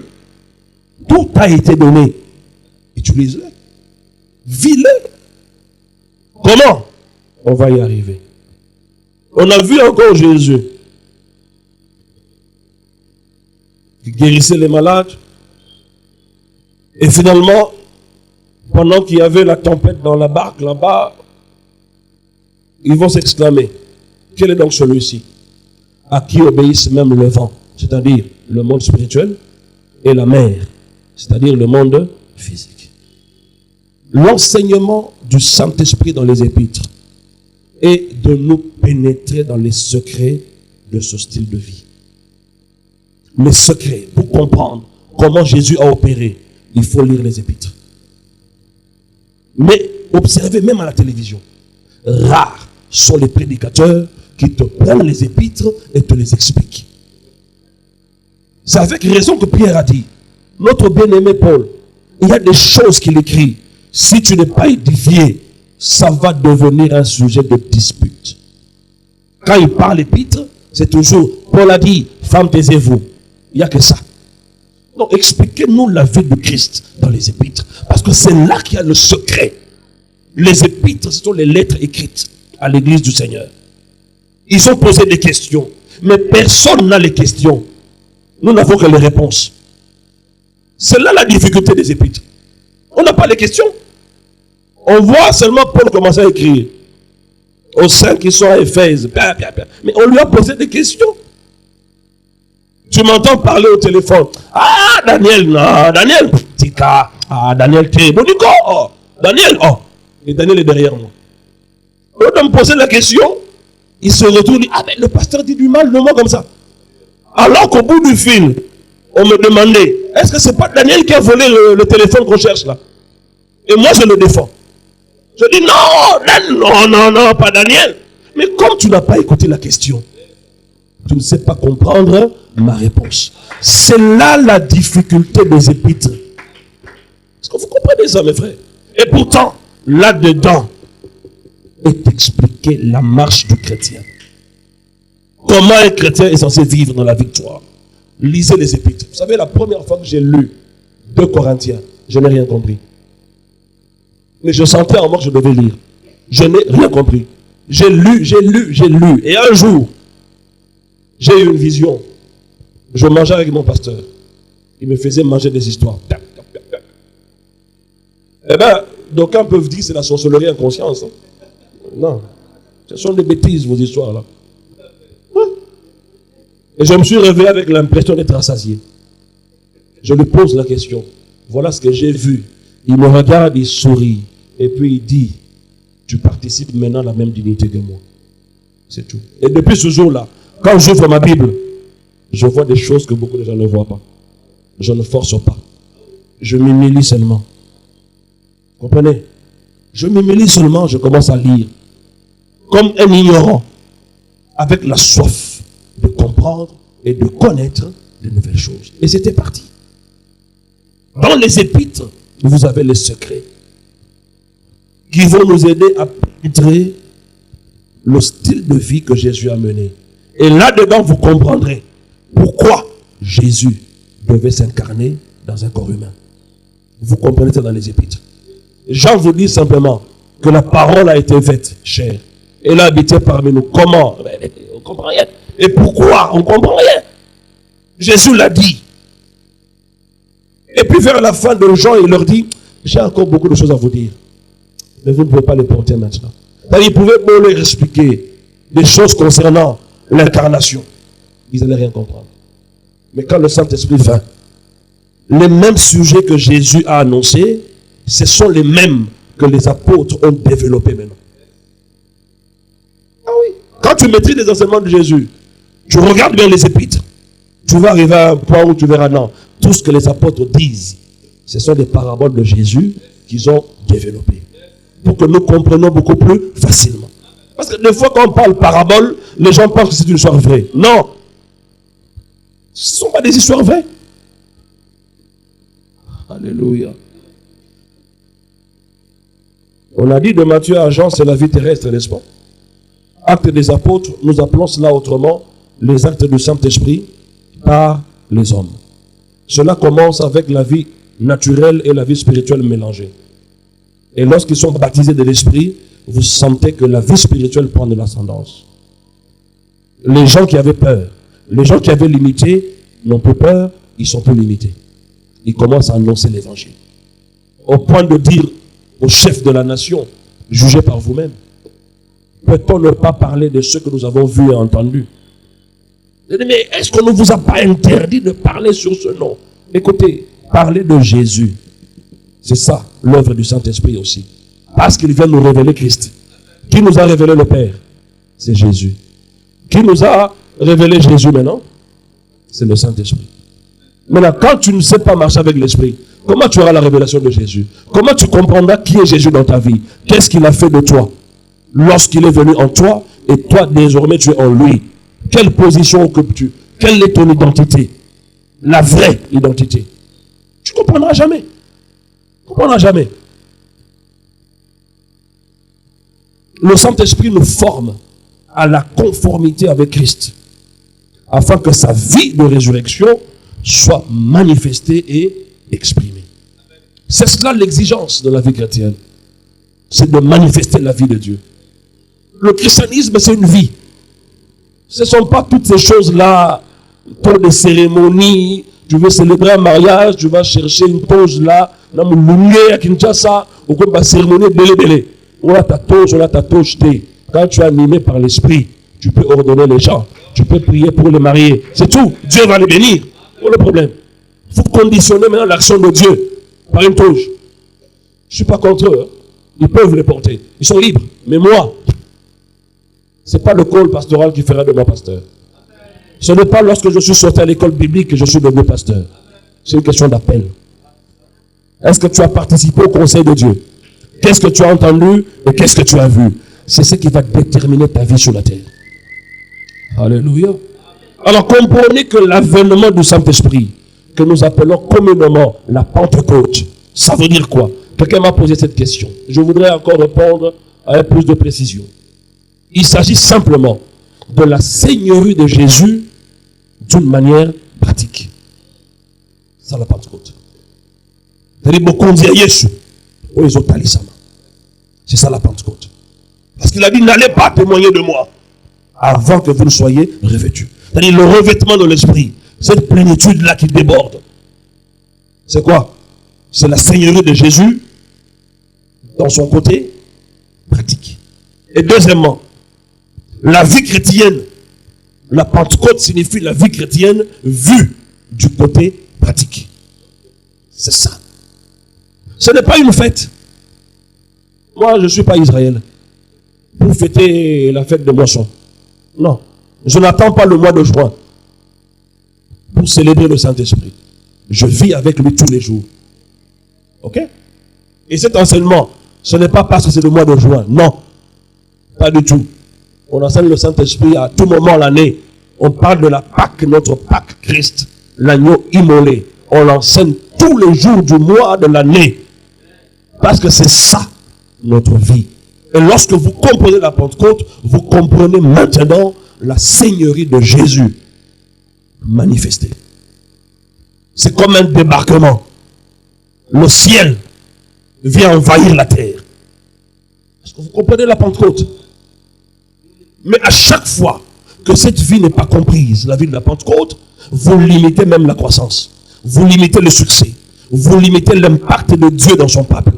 Tout a été donné. Utilise-le. Vis-le. Comment? On va y arriver. On a vu encore Jésus qui guérissait les malades. Et finalement, pendant qu'il y avait la tempête dans la barque là-bas, ils vont s'exclamer, quel est donc celui-ci à qui obéissent même le vent, c'est-à-dire le monde spirituel, et la mer, c'est-à-dire le monde physique. L'enseignement du Saint-Esprit dans les épîtres est de nous pénétrer dans les secrets de ce style de vie. Les secrets, pour comprendre comment Jésus a opéré, il faut lire les épîtres. Mais observez même à la télévision, rares sont les prédicateurs qui te prennent les épîtres et te les expliquent. C'est avec raison que Pierre a dit, notre bien-aimé Paul, il y a des choses qu'il écrit. Si tu n'es pas édifié, ça va devenir un sujet de dispute. Quand il parle épître, c'est toujours, Paul a dit, femme taisez-vous. Il n'y a que ça. Donc expliquez-nous la vie de Christ dans les épîtres. Parce que c'est là qu'il y a le secret. Les épîtres, ce sont les lettres écrites à l'église du Seigneur. Ils ont posé des questions. Mais personne n'a les questions. Nous n'avons que les réponses. C'est là la difficulté des épîtres. On n'a pas les questions. On voit seulement Paul commencer à écrire. Aux saints qui sont à Éphèse. Mais on lui a posé des questions. Tu m'entends parler au téléphone. Ah, Daniel, non, Daniel, Tika. Ah, Daniel, t'es bon, oh, Daniel, oh. Et Daniel est derrière moi. Au lieu de me poser la question, il se retourne et dit, ah ben le pasteur dit du mal de moi comme ça. Alors qu'au bout du fil, on me demandait, est-ce que c'est pas Daniel qui a volé le téléphone qu'on cherche là? Et moi je le défends. Je dis non, pas Daniel. Mais comme tu n'as pas écouté la question, tu ne sais pas comprendre ma réponse. C'est là la difficulté des épîtres. Est-ce que vous comprenez ça, mes frères? Et pourtant, là-dedans est expliquée la marche du chrétien. Comment un chrétien est censé vivre dans la victoire. Lisez les épîtres. Vous savez, la première fois que j'ai lu 2 Corinthiens, je n'ai rien compris. Mais je sentais en moi que je devais lire. Je n'ai rien compris. J'ai lu. Et un jour, j'ai eu une vision. Je mangeais avec mon pasteur. Il me faisait manger des histoires. Eh bien, d'aucuns peuvent dire que c'est la sorcellerie inconscience. Non. Ce sont des bêtises, vos histoires là. Et je me suis réveillé avec l'impression d'être rassasié. Je lui pose la question. Voilà ce que j'ai vu. Il me regarde, il sourit. Et puis il dit, tu participes maintenant à la même dignité que moi. C'est tout. Et depuis ce jour-là, quand j'ouvre ma Bible, je vois des choses que beaucoup de gens ne voient pas. Je ne force pas. Je m'humilie seulement. Vous comprenez? Je m'humilie seulement, je commence à lire. Comme un ignorant, avec la soif de comprendre et de connaître de nouvelles choses. Et c'était parti. Dans les épîtres, vous avez les secrets qui vont nous aider à pénétrer le style de vie que Jésus a mené. Et là-dedans, vous comprendrez pourquoi Jésus devait s'incarner dans un corps humain. Vous comprenez ça dans les épîtres. Jean vous dit simplement que la parole a été faite chair. Elle a habité parmi nous. Comment? On ne comprend rien. Et pourquoi? On ne comprend rien. Jésus l'a dit. Et puis vers la fin de Jean, il leur dit, j'ai encore beaucoup de choses à vous dire. Mais vous ne pouvez pas les porter maintenant. Il pouvait leur expliquer des choses concernant l'incarnation. Ils n'allaient rien comprendre. Mais quand le Saint-Esprit vint, les mêmes sujets que Jésus a annoncés, ce sont les mêmes que les apôtres ont développés maintenant. Ah oui. Quand tu maîtrises les enseignements de Jésus, tu regardes bien les épîtres, tu vas arriver à un point où tu verras, non, tout ce que les apôtres disent, ce sont des paraboles de Jésus qu'ils ont développées. Pour que nous comprenions beaucoup plus facilement. Parce que des fois, quand on parle parabole, les gens pensent que c'est une histoire vraie. Non. Ce ne sont pas des histoires vraies. Alléluia. On a dit de Matthieu à Jean, c'est la vie terrestre, n'est-ce pas? Actes des apôtres, nous appelons cela autrement les actes du Saint-Esprit par les hommes. Cela commence avec la vie naturelle et la vie spirituelle mélangée. Et lorsqu'ils sont baptisés de l'Esprit, vous sentez que la vie spirituelle prend de l'ascendance. Les gens qui avaient peur, les gens qui avaient limité, n'ont plus peur, ils sont plus limités. Ils commencent à annoncer l'évangile. Au point de dire au chef de la nation, jugez par vous-même. Peut-on ne pas parler de ce que nous avons vu et entendu? Mais est-ce qu'on ne vous a pas interdit de parler sur ce nom? Écoutez, parlez de Jésus. C'est ça, l'œuvre du Saint-Esprit aussi. Parce qu'il vient nous révéler Christ. Qui nous a révélé le Père? C'est Jésus. Qui nous a révélé Jésus maintenant? C'est le Saint-Esprit. Maintenant, quand tu ne sais pas marcher avec l'Esprit, comment tu auras la révélation de Jésus? Comment tu comprendras qui est Jésus dans ta vie? Qu'est-ce qu'il a fait de toi? Lorsqu'il est venu en toi, et toi désormais tu es en lui. Quelle position occupes-tu? Quelle est ton identité? La vraie identité. Tu ne comprendras jamais. Tu ne comprendras jamais. Le Saint-Esprit nous forme à la conformité avec Christ, afin que sa vie de résurrection soit manifestée et exprimée. C'est cela l'exigence de la vie chrétienne. C'est de manifester la vie de Dieu. Le christianisme, c'est une vie. Ce ne sont pas toutes ces choses-là, pour des cérémonies. Tu veux célébrer un mariage, tu vas chercher une pause là, dans le à Kinshasa, ou comme une cérémonie belé. On a ta toge, on a ta toge. Quand tu es animé par l'esprit, tu peux ordonner les gens, tu peux prier pour les marier. C'est tout. Dieu va les bénir. Pas le problème. Il faut conditionner maintenant l'action de Dieu par une toge. Je ne suis pas contre eux. Ils peuvent les porter. Ils sont libres. Mais moi, Ce n'est pas le call pastoral qui fera de moi pasteur. Ce n'est pas lorsque je suis sorti à l'école biblique que je suis devenu pasteur. C'est une question d'appel. Est-ce que tu as participé au conseil de Dieu? Qu'est-ce que tu as entendu et qu'est-ce que tu as vu? C'est ce qui va déterminer ta vie sur la terre. Alléluia. Alors comprenez que l'avènement du Saint-Esprit, que nous appelons communément la Pentecôte, ça veut dire quoi? Quelqu'un m'a posé cette question. Je voudrais encore répondre avec plus de précision. Il s'agit simplement de la seigneurie de Jésus d'une manière pratique. C'est la Pentecôte. C'est ça la Pentecôte. Parce qu'il a dit, n'allez pas témoigner de moi avant que vous ne soyez revêtus. C'est-à-dire le revêtement de l'esprit, cette plénitude-là qui déborde. C'est quoi? C'est la seigneurie de Jésus dans son côté pratique. Et deuxièmement, la vie chrétienne. La Pentecôte signifie la vie chrétienne vue du côté pratique. C'est ça. Ce n'est pas une fête. Moi, je ne suis pas Israël pour fêter la fête de moisson. Non. Je n'attends pas le mois de juin pour célébrer le Saint-Esprit. Je vis avec lui tous les jours. Ok? Et cet enseignement, ce n'est pas parce que c'est le mois de juin. Non. Pas du tout. On enseigne le Saint-Esprit à tout moment l'année. On parle de la Pâque, notre Pâque Christ, l'agneau immolé. On l'enseigne tous les jours du mois de l'année. Parce que c'est ça, notre vie. Et lorsque vous comprenez la Pentecôte, vous comprenez maintenant la seigneurie de Jésus manifestée. C'est comme un débarquement. Le ciel vient envahir la terre. Est-ce que vous comprenez la Pentecôte? Mais à chaque fois que cette vie n'est pas comprise, la vie de la Pentecôte, vous limitez même la croissance. Vous limitez le succès. Vous limitez l'impact de Dieu dans son peuple.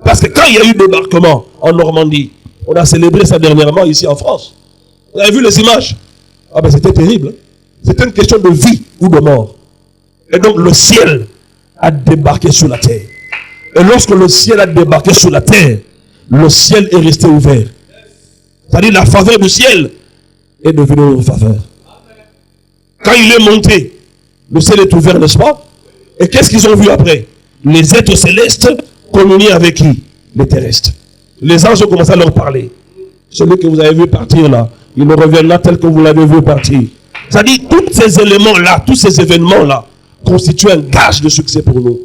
Parce que quand il y a eu débarquement en Normandie, on a célébré ça dernièrement ici en France. Vous avez vu les images? Ah ben c'était terrible. C'était une question de vie ou de mort. Et donc le ciel a débarqué sur la terre. Et lorsque le ciel a débarqué sur la terre, le ciel est resté ouvert. C'est-à-dire la faveur du ciel est devenue une faveur. Quand il est monté, le ciel est ouvert, n'est-ce pas? Et qu'est-ce qu'ils ont vu après? Les êtres célestes communier avec qui? Les terrestres. Les anges ont commencé à leur parler. Celui que vous avez vu partir là, il ne reviendra tel que vous l'avez vu partir. C'est-à-dire tous ces éléments-là, tous ces événements-là constituent un gage de succès pour nous.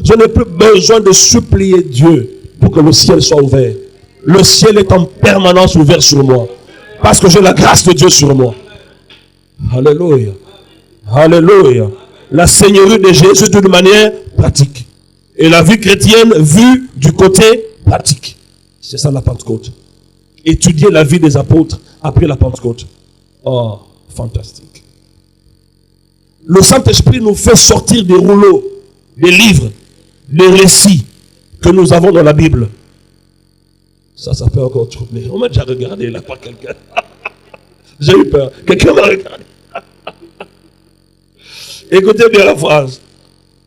Je n'ai plus besoin de supplier Dieu pour que le ciel soit ouvert. Le ciel est en permanence ouvert sur moi. Parce que j'ai la grâce de Dieu sur moi. Alléluia. Alléluia. La seigneurie de Jésus d'une manière pratique. Et la vie chrétienne vue du côté pratique. C'est ça la Pentecôte. Étudier la vie des apôtres après la Pentecôte. Oh, fantastique. Le Saint-Esprit nous fait sortir des rouleaux, des livres, des récits que nous avons dans la Bible. Ça peut encore troubler. On m'a déjà regardé là par quelqu'un. J'ai eu peur. Quelqu'un m'a regardé. Écoutez bien la phrase.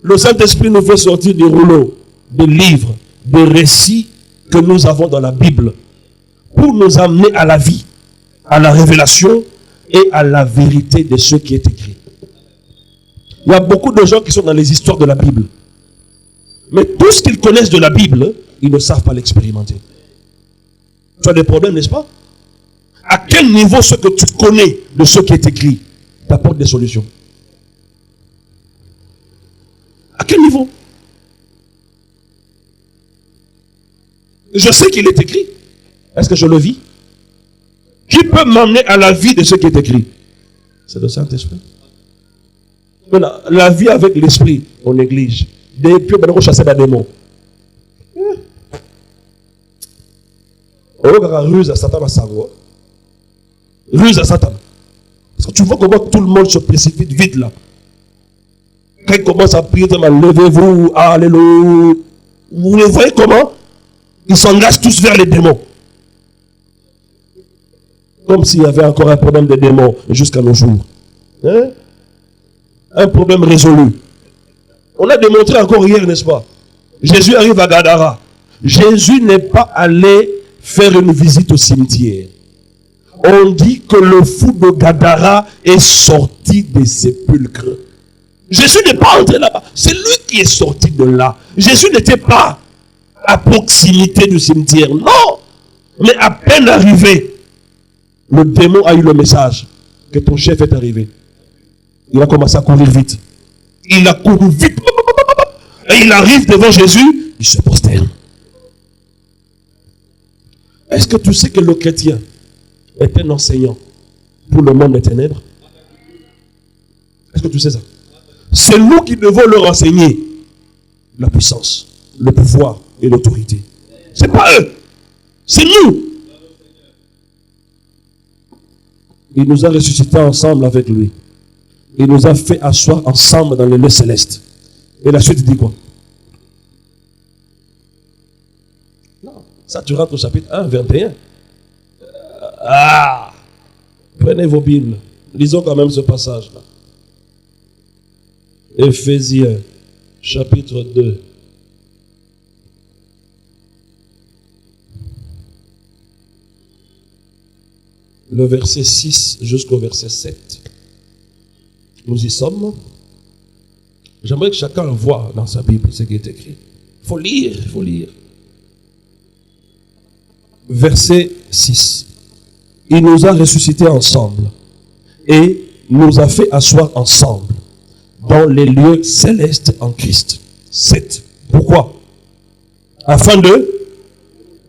Le Saint-Esprit nous fait sortir des rouleaux, des livres, des récits que nous avons dans la Bible pour nous amener à la vie, à la révélation et à la vérité de ce qui est écrit. Il y a beaucoup de gens qui sont dans les histoires de la Bible. Mais tout ce qu'ils connaissent de la Bible, ils ne savent pas l'expérimenter. Tu as des problèmes, n'est-ce pas? À quel niveau ce que tu connais de ce qui est écrit t'apporte des solutions? À quel niveau? Je sais qu'il est écrit. Est-ce que je le vis? Qui peut m'emmener à la vie de ce qui est écrit? C'est le Saint-Esprit. La vie avec l'esprit, on néglige. Des pieux, on chasse des démons. On ruse à Satan à savoir. Ruse à Satan. Parce que tu vois comment tout le monde se précipite vite là. Quand il commence à prier, levez-vous, alléluia. Vous les voyez comment? Ils s'engagent tous vers les démons. Comme s'il y avait encore un problème de démons jusqu'à nos jours. Hein? Un problème résolu. On a démontré encore hier, n'est-ce pas? Jésus arrive à Gadara. Jésus n'est pas allé faire une visite au cimetière. On dit que le fou de Gadara est sorti des sépulcres. Jésus n'est pas entré là-bas. C'est lui qui est sorti de là. Jésus n'était pas à proximité du cimetière. Non. Mais à peine arrivé, le démon a eu le message que ton chef est arrivé. Il a commencé à courir vite. Il a couru vite. Et il arrive devant Jésus. Il se prosterne. Est-ce que tu sais que le chrétien est un enseignant pour le monde des ténèbres? Est-ce que tu sais ça? C'est nous qui devons leur enseigner la puissance, le pouvoir et l'autorité. C'est pas eux, c'est nous. Il nous a ressuscités ensemble avec lui. Il nous a fait asseoir ensemble dans les lieux célestes. Et la suite dit quoi? Non, ça tu rentres au chapitre 1, 21. Prenez vos Bibles. Lisons quand même ce passage-là. Éphésiens, chapitre 2. Le verset 6 jusqu'au verset 7. Nous y sommes. J'aimerais que chacun voit dans sa Bible ce qui est écrit. Il faut lire, il faut lire. Verset 6. Il nous a ressuscités ensemble et nous a fait asseoir ensemble dans les lieux célestes en Christ. 7. Pourquoi? Afin de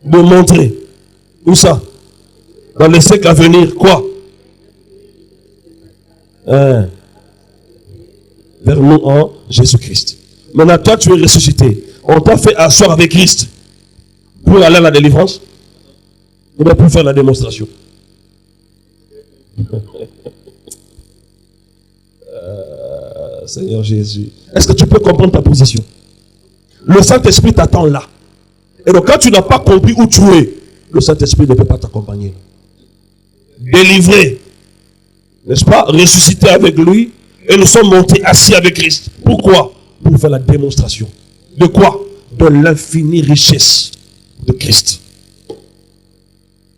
montrer. Où ça? Dans les siècles à venir, quoi? Vers nous en Jésus-Christ. Maintenant, toi, tu es ressuscité. On t'a fait asseoir avec Christ pour aller à la délivrance ou bien pour faire la démonstration. Seigneur Jésus. Est-ce que tu peux comprendre ta position? Le Saint-Esprit t'attend là. Et donc, quand tu n'as pas compris où tu es, le Saint-Esprit ne peut pas t'accompagner. Délivré, n'est-ce pas? Ressuscité avec lui, et nous sommes montés assis avec Christ. Pourquoi? Pour faire la démonstration. De quoi? De l'infinie richesse de Christ.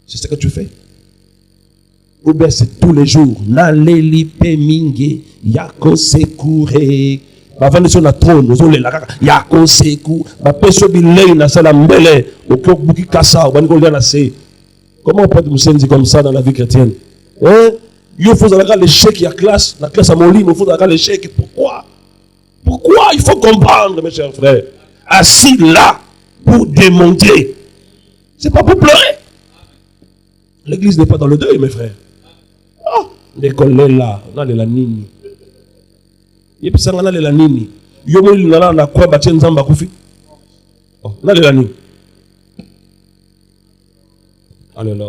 C'est ce que tu fais. Ou bien c'est tous les jours. Naleli peminge, yako sekure. Avant de sur la trône, nous allons la yako seku. Ma peso bilei na sala mbele. Okyo buki kasa, wanigolya na se. Comment on peut être dit comme ça dans la vie chrétienne? Hein? Il faut avoir l'échec, il y a classe. La classe à mon lit, il faut avoir l'échec. Pourquoi? Pourquoi? Il faut comprendre, mes chers frères. Assis là, pour démontrer. C'est pas pour pleurer. L'église n'est pas dans le deuil, mes frères. Ah, l'école est là. On a la nini. Et puis ça, on a la nini. Yomo il n'a pas quoi bâtir nzamba koufi. On a la nini. Alléluia.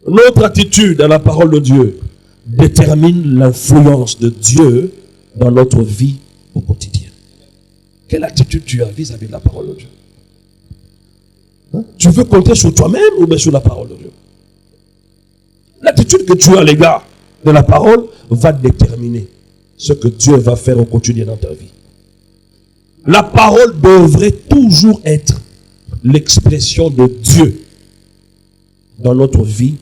Notre attitude à la parole de Dieu détermine l'influence de Dieu dans notre vie au quotidien. Quelle attitude tu as vis-à-vis de la parole de Dieu? Hein? Tu veux compter sur toi-même ou bien sur la parole de Dieu? L'attitude que tu as à l'égard de la parole va déterminer ce que Dieu va faire au quotidien dans ta vie. La parole devrait toujours être l'expression de Dieu dans notre vie.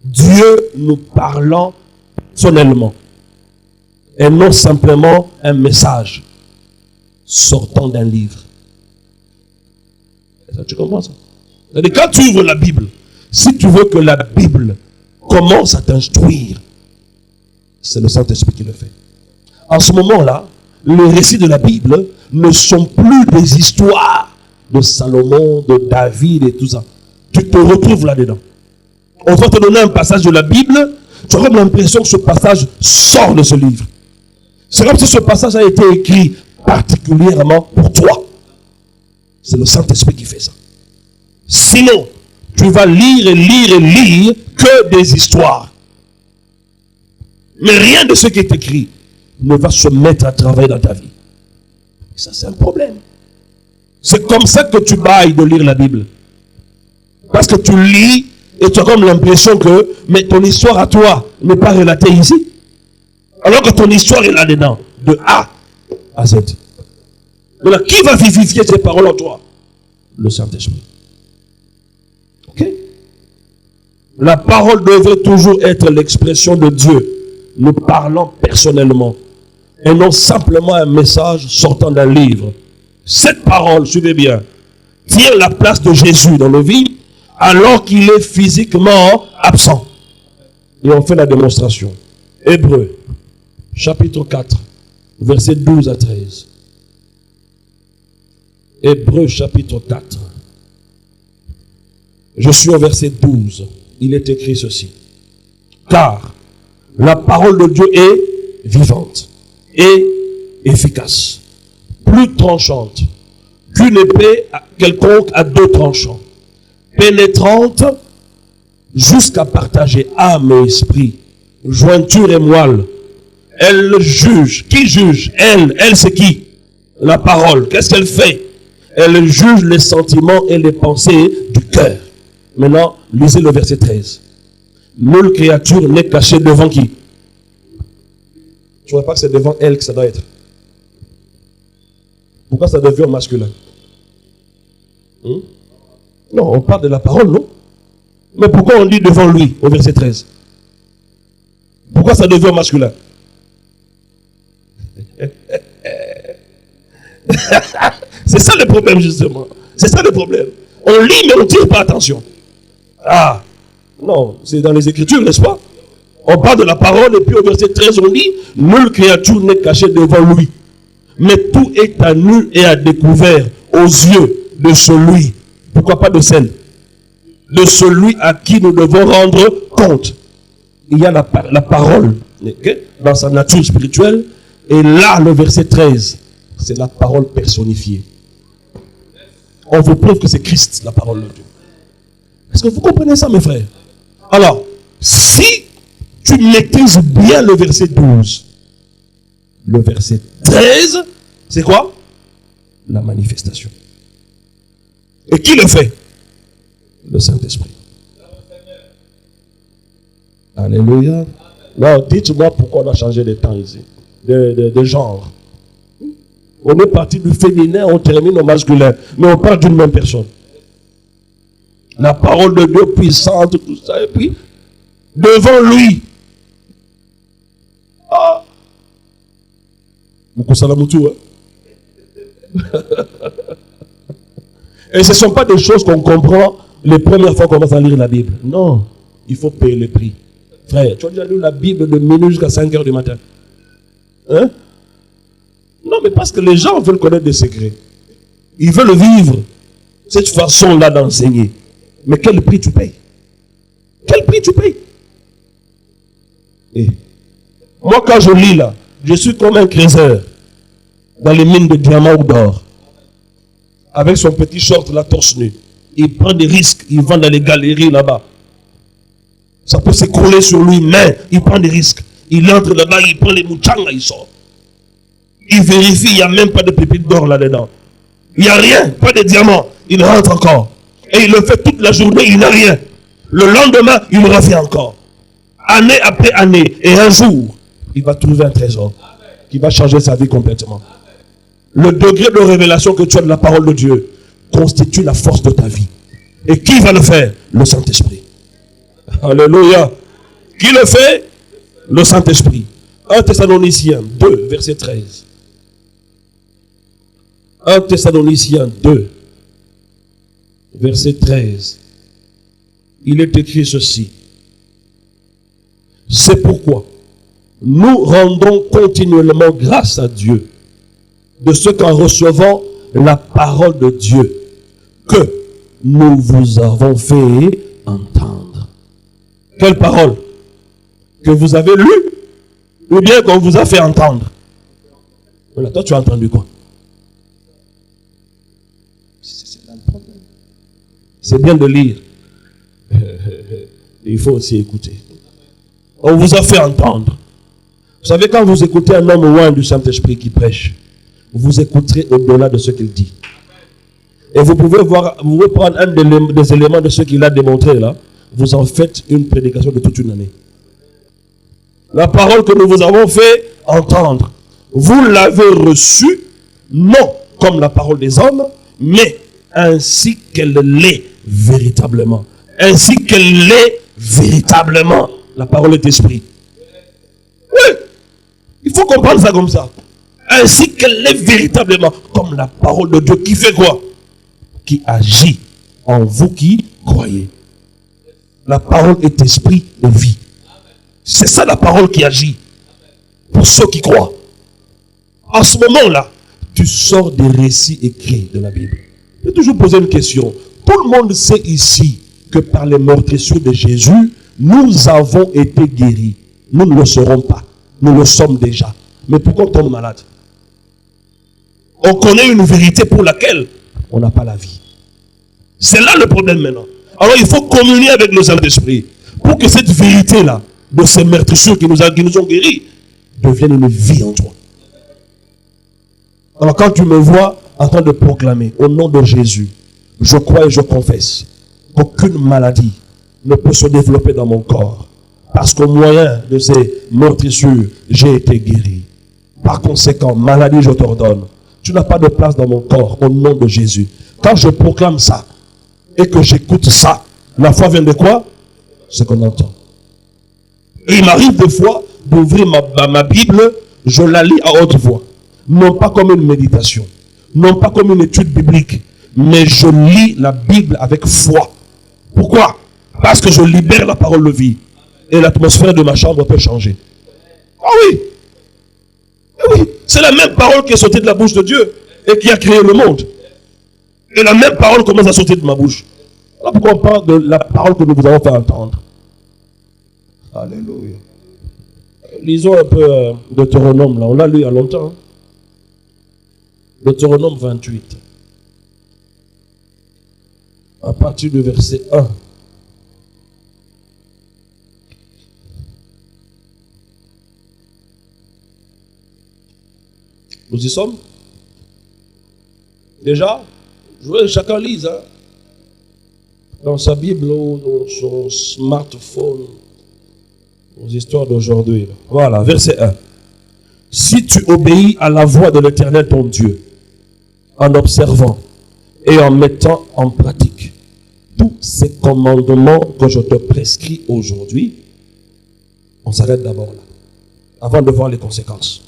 Dieu nous parlant personnellement et non simplement un message sortant d'un livre. Ça, tu comprends ça? C'est-à-dire, quand tu ouvres la Bible, si tu veux que la Bible commence à t'instruire, c'est le Saint-Esprit qui le fait. En ce moment-là, les récits de la Bible ne sont plus des histoires de Salomon, de David et tout ça. Tu te retrouves là-dedans. On va te donner un passage de la Bible, tu auras l'impression que ce passage sort de ce livre. C'est comme si ce passage a été écrit particulièrement pour toi. C'est le Saint-Esprit qui fait ça. Sinon, tu vas lire et lire et lire que des histoires. Mais rien de ce qui est écrit ne va se mettre à travailler dans ta vie. Et ça, c'est un problème. C'est comme ça que tu bailles de lire la Bible. Parce que tu lis et tu as comme l'impression que mais ton histoire à toi n'est pas relatée ici. Alors que ton histoire est là-dedans, de A à Z. Maintenant, qui va vivifier ces paroles en toi? Le Saint-Esprit. Ok? La parole devrait toujours être l'expression de Dieu, nous parlant personnellement, et non simplement un message sortant d'un livre. Cette parole, suivez bien, tient la place de Jésus dans nos vies, alors qu'il est physiquement absent. Et on fait la démonstration. Hébreux, chapitre 4, versets 12 à 13. Hébreux, chapitre 4. Je suis au verset 12. Il est écrit ceci. Car la parole de Dieu est vivante et efficace, plus tranchante qu'une épée quelconque à deux tranchants, pénétrante jusqu'à partager âme et esprit, jointure et moelle. Elle juge. Qui juge? Elle c'est qui? La parole. Qu'est-ce qu'elle fait? Elle juge les sentiments et les pensées du cœur. Maintenant, lisez le verset 13. Nulle créature n'est cachée devant qui? Je ne vois pas que c'est devant elle que ça doit être. Pourquoi ça devient masculin? Non, on parle de la parole, non? Mais pourquoi on dit devant lui au verset 13? Pourquoi ça devient masculin? C'est ça le problème, justement. C'est ça le problème. On lit, mais on ne tire pas attention. Ah, non, c'est dans les Écritures, n'est-ce pas? On parle de la parole, et puis au verset 13, on dit nulle créature n'est cachée devant lui, mais tout est à nu et à découvert aux yeux de celui. Pourquoi pas de celle? De celui à qui nous devons rendre compte. Il y a la parole, okay, dans sa nature spirituelle, et là, le verset 13, c'est la parole personnifiée. On vous prouve que c'est Christ, la parole de Dieu. Est-ce que vous comprenez ça, mes frères? Alors, si tu maîtrises bien le verset 12, le verset 13, c'est quoi? La manifestation. Et qui le fait? Le Saint-Esprit. Alléluia. Non, dites-moi pourquoi on a changé de temps ici, de genre. On est parti du féminin, on termine au masculin, mais on parle d'une même personne. La parole de Dieu puissante, tout ça, et puis, devant lui. Ah! Et ce ne sont pas des choses qu'on comprend les premières fois qu'on commence à lire la Bible. Non, il faut payer le prix. Frère, tu as déjà lu la Bible de minuit jusqu'à 5 heures du matin? Hein? Non, mais parce que les gens veulent connaître des secrets. Ils veulent vivre cette façon-là d'enseigner. Mais quel prix tu payes? Quel prix tu payes? Et moi, quand je lis là, je suis comme un créseur dans les mines de diamants ou d'or. Avec son petit short, la torse nue. Il prend des risques. Il vend dans les galeries là-bas. Ça peut s'écrouler sur lui, mais il prend des risques. Il entre là-bas, il prend les mouchangas, il sort. Il vérifie, il n'y a même pas de pépites d'or là-dedans. Il n'y a rien, pas de diamants. Il rentre encore. Et il le fait toute la journée, il n'a rien. Le lendemain, il revient encore. Année après année. Et un jour, il va trouver un trésor qui va changer sa vie complètement. Le degré de révélation que tu as de la parole de Dieu constitue la force de ta vie. Et qui va le faire? Le Saint-Esprit. Alléluia. Qui le fait? Le Saint-Esprit. 1 Thessaloniciens 2, verset 13. 1 Thessaloniciens 2, verset 13. Il est écrit ceci. C'est pourquoi nous rendons continuellement grâce à Dieu de ce qu'en recevant la parole de Dieu que nous vous avons fait entendre. Quelle parole? Que vous avez lue ou bien qu'on vous a fait entendre? Voilà, toi tu as entendu quoi? C'est bien de lire. Il faut aussi écouter. On vous a fait entendre. Vous savez, quand vous écoutez un homme loin du Saint-Esprit qui prêche, vous écouterez au-delà de ce qu'il dit. Et vous pouvez voir, vous pouvez prendre un des éléments de ce qu'il a démontré là, vous en faites une prédication de toute une année. La parole que nous vous avons fait entendre, vous l'avez reçue, non comme la parole des hommes, mais ainsi qu'elle l'est véritablement. Ainsi qu'elle l'est véritablement. La parole est esprit. Oui, il faut comprendre ça comme ça. Ainsi qu'elle l'est véritablement, comme la parole de Dieu qui fait quoi? Qui agit en vous qui croyez. La parole est esprit et vie. C'est ça la parole qui agit pour ceux qui croient. En ce moment-là, tu sors des récits écrits de la Bible. Je vais toujours poser une question. Tout le monde sait ici que par les meurtrissures de Jésus, nous avons été guéris. Nous ne le serons pas. Nous le sommes déjà. Mais pourquoi on tombe malade? On connaît une vérité pour laquelle on n'a pas la vie. C'est là le problème maintenant. Alors il faut communier avec le Saint-Esprit pour que cette vérité-là, de ces meurtrissures qui nous ont guéris, devienne une vie en toi. Alors quand tu me vois en train de proclamer au nom de Jésus, je crois et je confesse qu'aucune maladie ne peut se développer dans mon corps. Parce qu'au moyen de ces meurtrissures, j'ai été guéri. Par conséquent, maladie, je t'ordonne. Tu n'as pas de place dans mon corps au nom de Jésus. Quand je proclame ça et que j'écoute ça, la foi vient de quoi? Ce qu'on entend. Et il m'arrive des fois d'ouvrir ma Bible, je la lis à haute voix. Non pas comme une méditation, non pas comme une étude biblique, mais je lis la Bible avec foi. Pourquoi? Parce que je libère la parole de vie. Et l'atmosphère de ma chambre peut changer. Ah oui! Oui, c'est la même parole qui est sortie de la bouche de Dieu et qui a créé le monde. Et la même parole commence à sortir de ma bouche. Voilà pourquoi on parle de la parole que nous vous avons fait entendre. Alléluia. Lisons un peu Deutéronome, là. On l'a lu il y a longtemps. Deutéronome 28. À partir du verset 1. Nous y sommes? Déjà? Je veux que chacun lise. Hein? Dans sa Bible ou dans son smartphone. Aux histoires d'aujourd'hui. Voilà, verset 1. Si tu obéis à la voix de l'Éternel ton Dieu, en observant et en mettant en pratique tous ces commandements que je te prescris aujourd'hui, on s'arrête d'abord là, avant de voir les conséquences.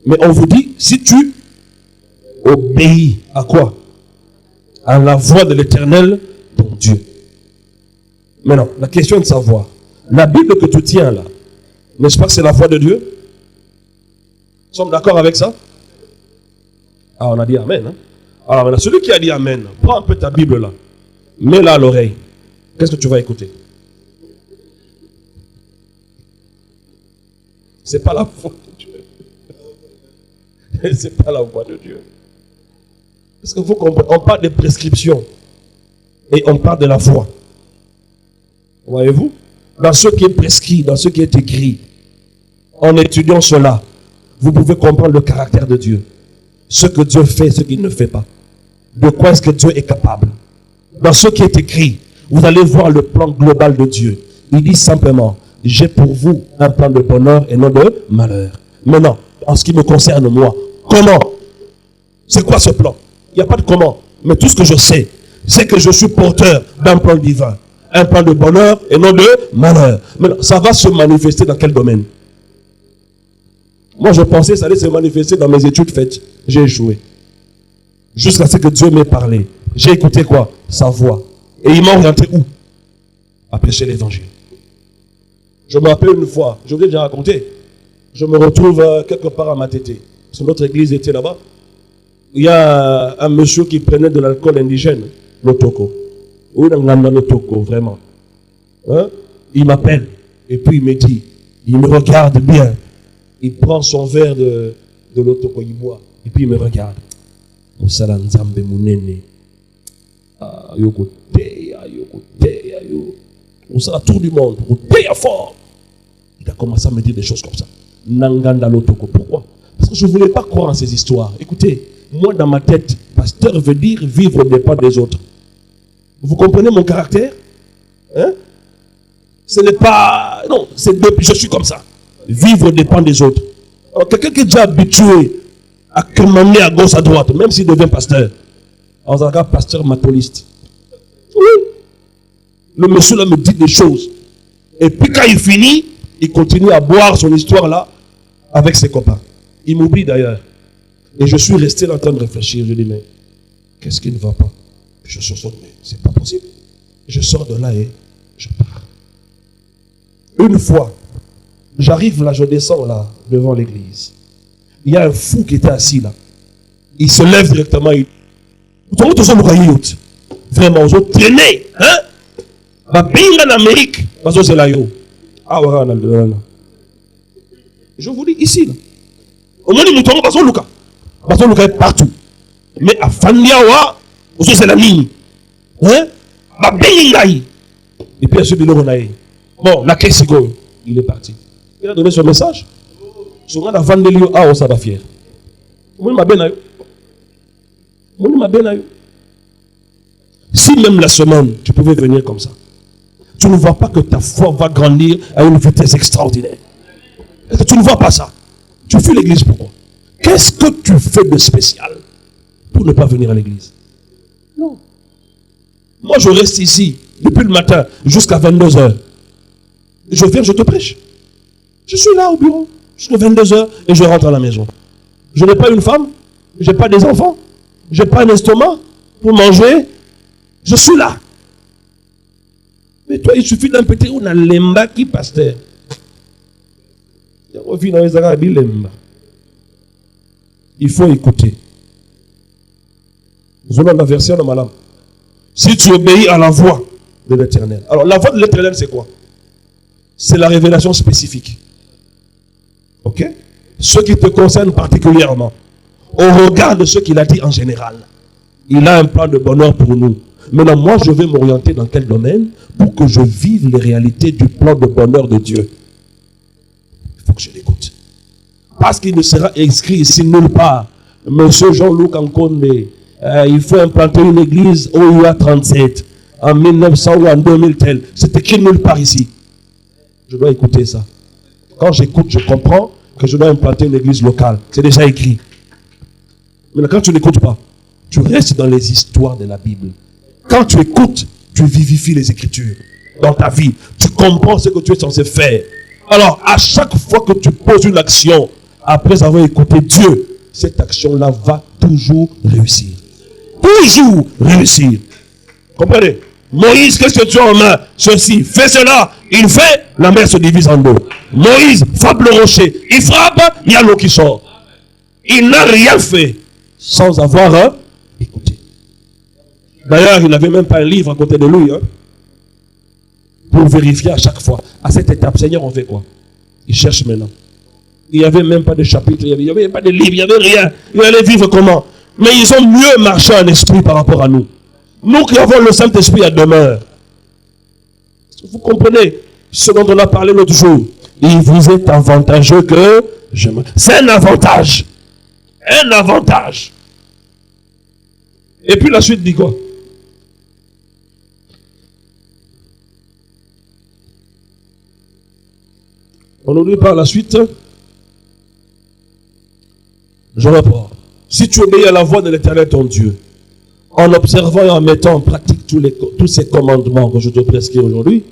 Mais on vous dit, si tu obéis à quoi? À la voix de l'Éternel ton Dieu. Maintenant, la question est de savoir, la Bible que tu tiens là, n'est-ce pas que c'est la voix de Dieu? Nous sommes d'accord avec ça? Ah, on a dit Amen. Hein? Alors maintenant, celui qui a dit Amen, prends un peu ta Bible là, mets-la à l'oreille. Qu'est-ce que tu vas écouter? C'est pas la voix de Dieu. C'est pas la voix de Dieu. Parce qu'il faut comprendre, on parle de prescriptions et on parle de la foi. Voyez-vous? Dans ce qui est prescrit, dans ce qui est écrit, en étudiant cela, vous pouvez comprendre le caractère de Dieu. Ce que Dieu fait, ce qu'il ne fait pas. De quoi est-ce que Dieu est capable? Dans ce qui est écrit, vous allez voir le plan global de Dieu. Il dit simplement, j'ai pour vous un plan de bonheur et non de malheur. Maintenant, en ce qui me concerne moi, comment? C'est quoi ce plan? Il n'y a pas de comment. Mais tout ce que je sais, c'est que je suis porteur d'un plan divin. Un plan de bonheur et non de malheur. Maintenant, ça va se manifester dans quel domaine? Moi, je pensais que ça allait se manifester dans mes études faites. J'ai échoué. Jusqu'à ce que Dieu m'ait parlé. J'ai écouté quoi? Sa voix. Et il m'a orienté où? À prêcher l'évangile. Je me rappelle une fois, je vous ai déjà raconté, je me retrouve quelque part à Matete. Parce que notre église était là-bas. Il y a un monsieur qui prenait de l'alcool indigène, l'Otoko. Oui, dans l'Otoko, vraiment. Hein? Il m'appelle. Et puis il me dit, il me regarde bien. Il prend son verre de l'Otoko, il boit. Et puis il me regarde. Moussala Nzambe Mounene. Moussala tour du monde. Fort. Il a commencé à me dire des choses comme ça. Nanganda l'Otoko. Pourquoi? Parce que je ne voulais pas croire en ces histoires. Écoutez, moi dans ma tête, pasteur veut dire vivre au départ des autres. Vous comprenez mon caractère? Hein? Ce n'est pas... Non, je suis comme ça. Vivre dépend des autres. Alors, quelqu'un qui est déjà habitué à commander à gauche, à droite, même s'il devient pasteur. On s'en regarde pasteur matoliste. Oui. Le monsieur là me dit des choses. Et puis quand il finit, il continue à boire son histoire là avec ses copains. Il m'oublie d'ailleurs. Et je suis resté là en train de réfléchir. Je dis, mais qu'est-ce qui ne va pas? Je sursaute, mais c'est pas possible. Je sors de là et je pars. Une fois, j'arrive là, je descends là, devant l'église. Il y a un fou qui était assis là. Il se lève directement. Vraiment, ils ont traîné. Hein? En Amérique, c'est là. Je vous dis ici. Là. Au moins, nous sommes Luka. Luka est partout. Mais à Fandiawa, c'est la ligne. Hein? Et puis, bon, la caisse, il est parti. Il a donné son message. Souvent, la Fandelio, ça va fier. Si même la semaine, tu pouvais venir comme ça, tu ne vois pas que ta foi va grandir à une vitesse extraordinaire. Est-ce que tu ne vois pas ça? Tu fuis l'église pourquoi? Qu'est-ce que tu fais de spécial pour ne pas venir à l'église? Non. Moi, je reste ici depuis le matin jusqu'à 22h. Je viens, je te prêche. Je suis là au bureau jusqu'à 22h et je rentre à la maison. Je n'ai pas une femme, je n'ai pas des enfants, je n'ai pas un estomac pour manger. Je suis là. Mais toi, il suffit d'un petit ou d'un lemba qui pasteur. Il faut écouter. Nous avons la version de Malam. Si tu obéis à la voix de l'Éternel. Alors, la voix de l'Éternel, c'est quoi? C'est la révélation spécifique. Ok? Ce qui te concerne particulièrement. Au regard de ce qu'il a dit en général. Il a un plan de bonheur pour nous. Maintenant, moi, je vais m'orienter dans quel domaine pour que je vive les réalités du plan de bonheur de Dieu. Il faut que je l'écoute. Parce qu'il ne sera écrit ici nulle part. Monsieur Jean-Luc Ankonde, il faut implanter une église au UA 37 en 1900 ou en 2000 tel. C'est écrit nulle part ici. Je dois écouter ça. Quand j'écoute, je comprends que je dois implanter une église locale. C'est déjà écrit. Mais quand tu n'écoutes pas, tu restes dans les histoires de la Bible. Quand tu écoutes, tu vivifies les Écritures dans ta vie. Tu comprends ce que tu es censé faire. Alors, à chaque fois que tu poses une action, après avoir écouté Dieu, cette action-là va toujours réussir. Toujours réussir. Comprenez? Moïse, qu'est-ce que tu as en main? Ceci, fais cela. Il fait, la mer se divise en deux. Moïse frappe le rocher. Il frappe, il y a l'eau qui sort. Il n'a rien fait sans avoir écouté. D'ailleurs, il n'avait même pas un livre à côté de lui. Hein, pour vérifier à chaque fois. À cette étape, Seigneur, on fait quoi? Il cherche maintenant. Il n'y avait même pas de chapitre, il n'y avait pas de livre, il n'y avait rien. Il allait vivre comment? Mais ils ont mieux marché en esprit par rapport à nous. Nous qui avons le Saint-Esprit à demeure. Vous comprenez ce dont on a parlé l'autre jour? Il vous est avantageux que je me... C'est un avantage. Un avantage. Et puis la suite dit quoi? On n'oublie pas la suite. Je reprends. Si tu obéis à la voix de l'Éternel ton Dieu, en observant et en mettant en pratique tous ces commandements que je te prescris aujourd'hui,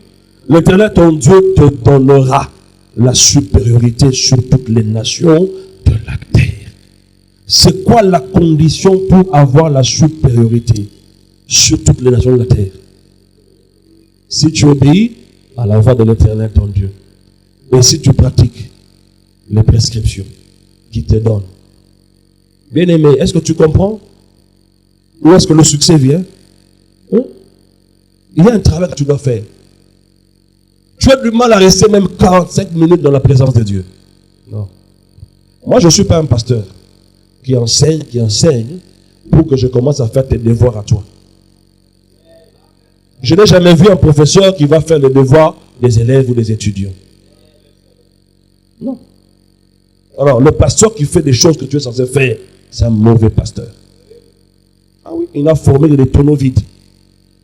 l'Éternel ton Dieu te donnera la supériorité sur toutes les nations de la terre. C'est quoi la condition pour avoir la supériorité sur toutes les nations de la terre? Si tu obéis à la voix de l'Éternel ton Dieu, et si tu pratiques les prescriptions qu'il te donne. Bien aimé, est-ce que tu comprends? Où est-ce que le succès vient? Hein? Il y a un travail que tu dois faire. Tu as du mal à rester même 45 minutes dans la présence de Dieu. Non. Moi, je ne suis pas un pasteur qui enseigne pour que je commence à faire tes devoirs à toi. Je n'ai jamais vu un professeur qui va faire les devoirs des élèves ou des étudiants. Non. Alors, le pasteur qui fait des choses que tu es censé faire, c'est un mauvais pasteur. Ah oui, il a formé des tonneaux vides.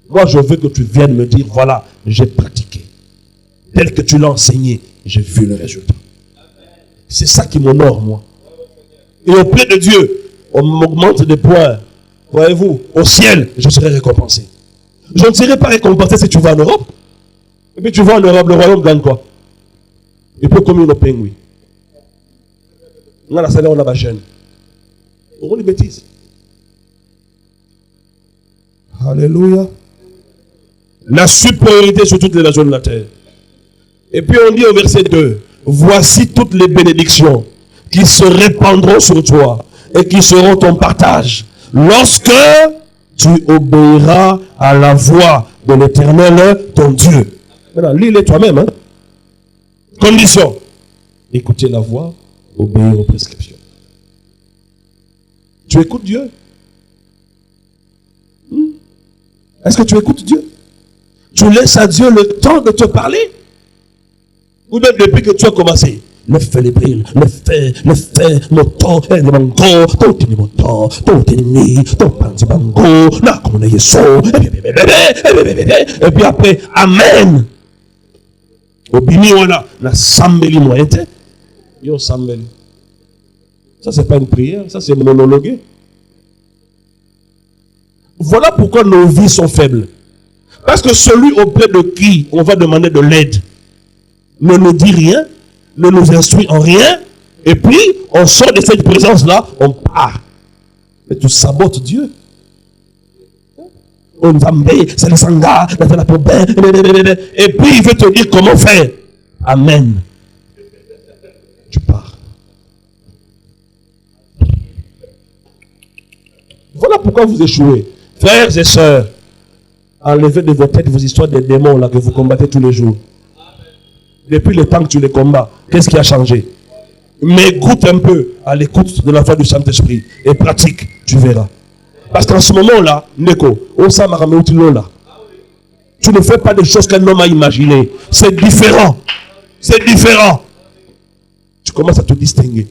Moi, je veux que tu viennes me dire, voilà, j'ai pratiqué. Tel que tu l'as enseigné, j'ai vu le résultat. C'est ça qui m'honore, moi. Et auprès de Dieu, on m'augmente des points. Voyez-vous, au ciel, je serai récompensé. Je ne serai pas récompensé si tu vas en Europe. Et puis tu vas en Europe, le royaume gagne quoi? Il peut communier nos pingouins. On a la salaire, on a la chaîne. On les bêtises. Alléluia. La supériorité sur toutes les nations de la terre. Et puis on dit au verset 2, voici toutes les bénédictions qui se répandront sur toi et qui seront ton partage lorsque tu obéiras à la voix de l'Éternel, ton Dieu. Maintenant, lis-les toi-même. Hein? Condition. Écouter la voix, obéir aux prescriptions. Tu écoutes Dieu? Est-ce que tu écoutes Dieu? Tu laisses à Dieu le temps de te parler? Ou même depuis que tu as commencé? Le fait les brils, le fait, mon temps, et le mango, ton tini mon temps, ton tini, ton panzi mango, na comme on est yeso, et puis après, Amen. Au bini wana, na sambeli moyente, yo sambeli. Ça c'est pas une prière, ça c'est monologue. Voilà pourquoi nos vies sont faibles. Parce que celui auprès de qui on va demander de l'aide ne nous dit rien, ne nous instruit en rien, et puis on sort de cette présence-là, on part. Et tu sabotes Dieu. On va c'est le sangha, c'est la poubelle, et puis il veut te dire comment faire. Amen. Tu pars. Voilà pourquoi vous échouez. Frères et sœurs, enlevez de vos têtes vos histoires des démons là que vous combattez tous les jours. Depuis le temps que tu les combats, qu'est-ce qui a changé? Mais goûte un peu à l'écoute de la voix du Saint-Esprit et pratique, tu verras. Parce qu'en ce moment-là, Neko, tu ne fais pas des choses qu'un homme a imaginées. C'est différent. C'est différent. Tu commences à te distinguer.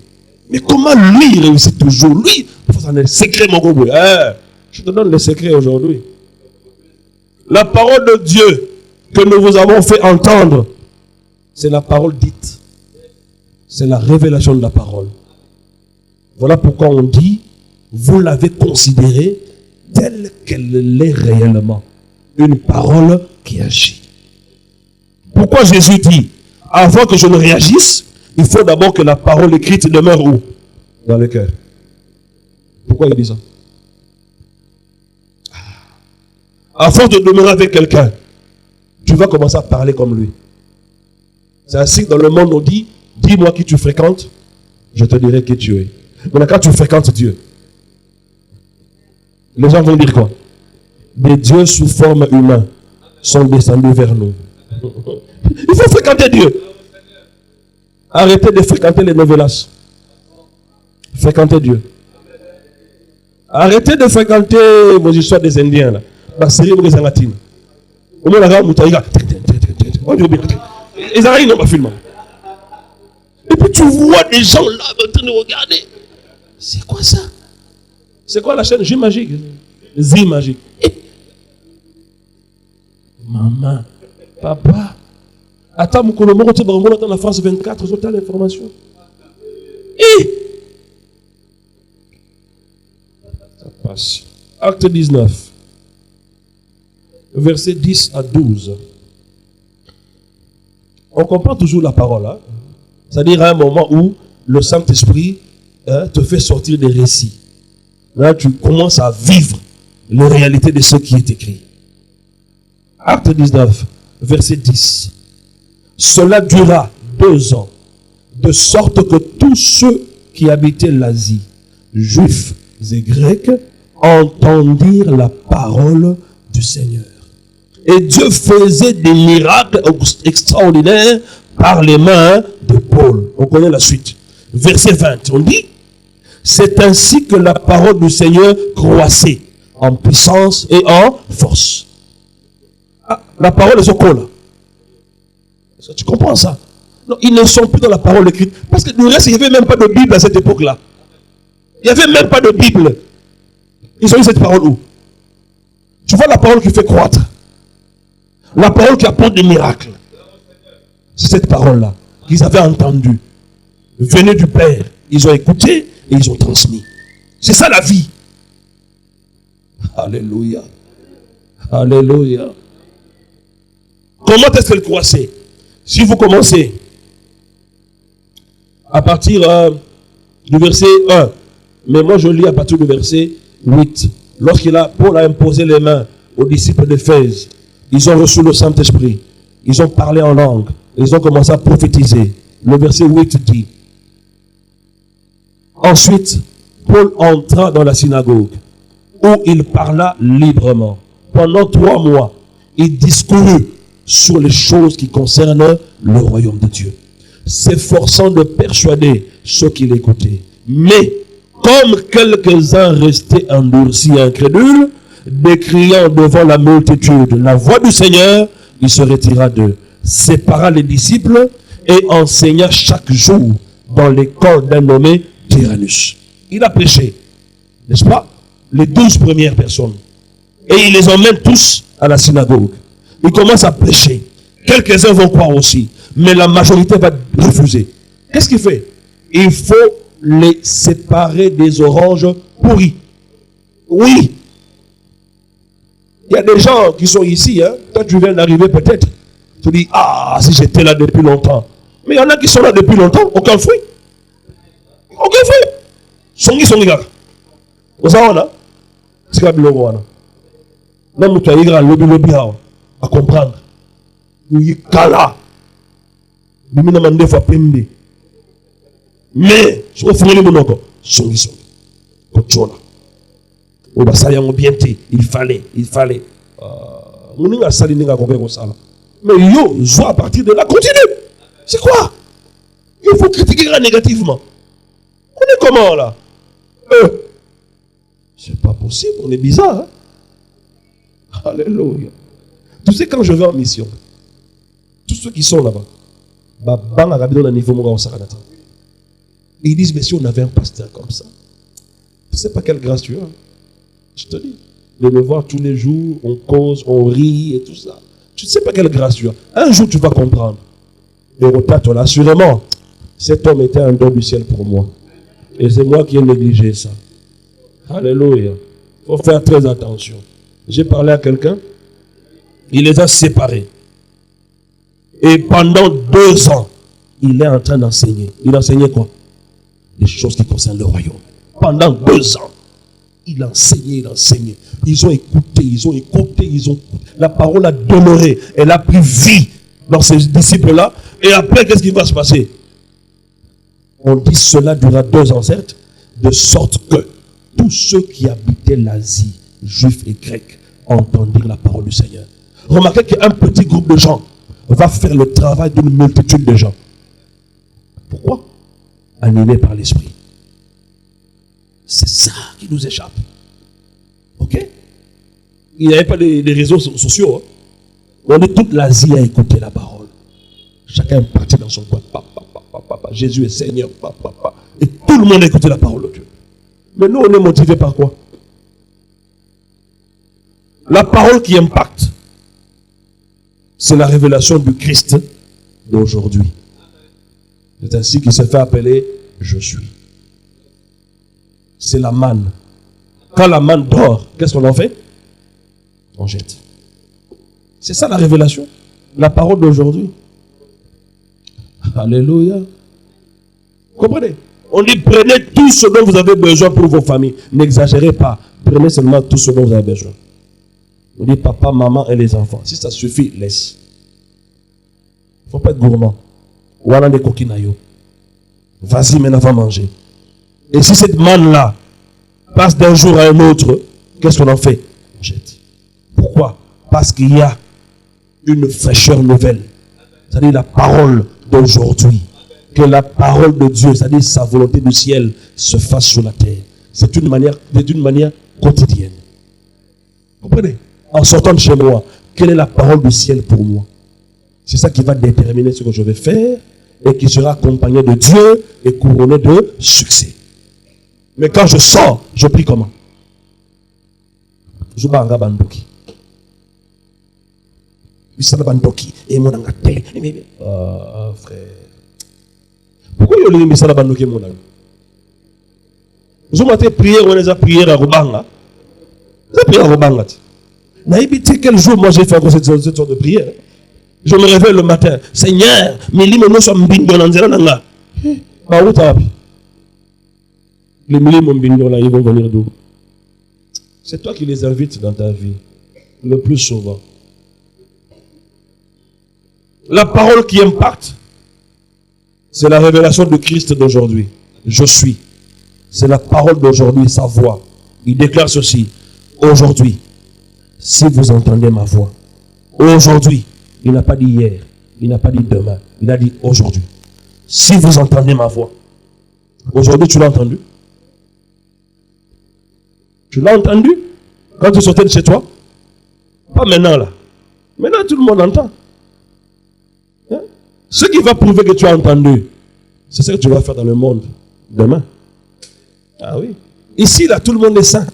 Mais comment lui il réussit toujours? Lui, c'est un secret, mon gros. Je te donne le secret aujourd'hui. La parole de Dieu que nous vous avons fait entendre, c'est la parole dite. C'est la révélation de la parole. Voilà pourquoi on dit, vous l'avez considérée telle qu'elle l'est réellement. Une parole qui agit. Pourquoi Jésus dit, avant que je ne réagisse, il faut d'abord que la parole écrite demeure où? Dans le cœur. Pourquoi il dit ça? À force de demeurer avec quelqu'un, tu vas commencer à parler comme lui. C'est ainsi que dans le monde on dit, dis-moi qui tu fréquentes, je te dirai qui tu es. Mais quand tu fréquentes Dieu, les gens vont dire quoi? Des dieux sous forme humaine sont descendus vers nous. Il faut fréquenter Dieu. Arrêtez de fréquenter les novelas. Fréquentez Dieu. Arrêtez de fréquenter vos histoires des Indiens là. Ils n'ont pas filmé. Et puis tu vois des gens là en train de regarder. C'est quoi ça? C'est quoi la chaîne J Magique? Z Magique. Maman, papa. Attends, mon colomo, tu vas dans la France 24, je t'ai l'information. Ça passe. Acte 19. Versets 10 à 12. On comprend toujours la parole. Hein? C'est-à-dire à un moment où le Saint-Esprit te fait sortir des récits. Là, tu commences à vivre la réalité de ce qui est écrit. Acte 19, verset 10. Cela dura 2 ans, de sorte que tous ceux qui habitaient l'Asie, juifs et grecs, entendirent la parole du Seigneur. Et Dieu faisait des miracles extraordinaires par les mains de Paul. On connaît la suite. Verset 20, on dit, c'est ainsi que la parole du Seigneur croissait en puissance et en force. Ah, la parole est au col. Tu comprends ça? Non, ils ne sont plus dans la parole écrite. Parce que du reste, il n'y avait même pas de Bible à cette époque-là. Il n'y avait même pas de Bible. Ils ont eu cette parole où? Tu vois la parole qui fait croître. La parole qui apporte des miracles. C'est cette parole-là qu'ils avaient entendue. Venue du Père. Ils ont écouté et ils ont transmis. C'est ça la vie. Alléluia. Alléluia. Comment est-ce qu'elle croissait? Si vous commencez à partir du verset 1, mais moi je lis à partir du verset 8. Paul a imposé les mains aux disciples d'Éphèse, ils ont reçu le Saint-Esprit, ils ont parlé en langue, ils ont commencé à prophétiser. Le verset 8 dit, ensuite, Paul entra dans la synagogue où il parla librement. Pendant 3 mois, il discourut sur les choses qui concernent le royaume de Dieu, s'efforçant de persuader ceux qui l'écoutaient. Mais, comme quelques-uns restaient endurcis et incrédules, décriant devant la multitude la voix du Seigneur, il se retira d'eux, sépara les disciples et enseigna chaque jour dans l'école d'un nommé Tyrannus. Il a prêché, n'est-ce pas, les 12 premières personnes. Et il les emmène tous à la synagogue. Il commence à prêcher. Quelques-uns vont croire aussi, mais la majorité va refuser. Qu'est-ce qu'il fait? Il faut les séparer des oranges pourries. Oui. Il y a des gens qui sont ici, hein. Toi tu viens d'arriver peut-être. Tu dis, ah, si j'étais là depuis longtemps. Mais il y en a qui sont là depuis longtemps, aucun fruit. Aucun fruit. Songi gars. Vous savez, là? C'est comme le roi, là. Même tu as eu un lobby à comprendre. Il y a kala. Il y a demandé fois pembe. Mais, je vais faire le monoko. Songi. Kochola. Oh, bah, ça y est, bien été. Il fallait. Mon n'a sali n'a pas comme ça. Mais yo, zo à partir de là, continue. C'est quoi? Il faut critiquer négativement. On est comment là? C'est pas possible, on est bizarre. Hein? Alléluia. Tu sais, quand je vais en mission, tous ceux qui sont là-bas, ils disent, mais si on avait un pasteur comme ça, tu ne sais pas quelle grâce tu as. Je te dis, de le voir tous les jours, on cause, on rit et tout ça. Tu ne sais pas quelle grâce tu as. Un jour, tu vas comprendre. Et repartir là, assurément, cet homme était un don du ciel pour moi. Et c'est moi qui ai négligé ça. Alléluia. Il faut faire très attention. J'ai parlé à quelqu'un, il les a séparés. Et pendant 2 ans, il est en train d'enseigner. Il enseignait quoi? Des choses qui concernent le royaume. Pendant 2 ans, il enseignait. Ils ont écouté. La parole a demeuré. Elle a pris vie dans ces disciples-là. Et après, qu'est-ce qui va se passer? On dit cela durera 2 ans, certes, de sorte que tous ceux qui habitaient l'Asie, juifs et grecs, entendirent la parole du Seigneur. Remarquez qu'un petit groupe de gens va faire le travail d'une multitude de gens. Pourquoi? Animés par l'Esprit. C'est ça qui nous échappe. Ok? Il n'y avait pas de réseaux sociaux. Hein? On est toute l'Asie à écouter la parole. Chacun est parti dans son coin. Jésus est Seigneur. Et tout le monde a écouté la parole de Dieu. Mais nous, on est motivés par quoi? La parole qui impacte, c'est la révélation du Christ d'aujourd'hui. C'est ainsi qu'il s'est fait appeler « Je suis ». C'est la manne. Quand la manne dort, qu'est-ce qu'on en fait? On jette. C'est ça la révélation. La parole d'aujourd'hui. Alléluia. Comprenez? On dit prenez tout ce dont vous avez besoin pour vos familles. N'exagérez pas. Prenez seulement tout ce dont vous avez besoin. On dit papa, maman et les enfants. Si ça suffit, laisse. Il ne faut pas être gourmand. Ou alors des coquinaillots. Vas-y, maintenant, va manger. Et si cette manne-là passe d'un jour à un autre, qu'est-ce qu'on en fait? On jette. Pourquoi? Parce qu'il y a une fraîcheur nouvelle. C'est-à-dire la parole d'aujourd'hui. Que la parole de Dieu, c'est-à-dire sa volonté du ciel, se fasse sur la terre. C'est d'une manière quotidienne. Comprenez? En sortant de chez moi, quelle est la parole du ciel pour moi? C'est ça qui va déterminer ce que je vais faire et qui sera accompagné de Dieu et couronné de succès. Mais quand je sors, je prie comment? Je vais en Bandoki. Et mon angate. Ah, frère. Pourquoi il y a les Bandoki mon ami? Vous avez prié, on les a prié à Robanga. Vous avez prié à Robanga. N'habitez quel jour moi j'ai fait encore cette sorte de prière. Je me réveille le matin. Seigneur, mais les mots sont bindons en zéro nanga. Bah où t'as appris? Les milliers mon bindons là, ils vont venir d'où? C'est toi qui les invites dans ta vie. Le plus souvent. La parole qui impacte, c'est la révélation de Christ d'aujourd'hui. Je suis. C'est la parole d'aujourd'hui, sa voix. Il déclare ceci. Aujourd'hui, si vous entendez ma voix, aujourd'hui, il n'a pas dit hier, il n'a pas dit demain, il a dit aujourd'hui. Si vous entendez ma voix, aujourd'hui tu l'as entendu? Tu l'as entendu? Quand tu sortais de chez toi? Pas maintenant là. Maintenant tout le monde entend. Hein? Ce qui va prouver que tu as entendu, c'est ce que tu vas faire dans le monde demain. Ah oui. Ici là, tout le monde est saint.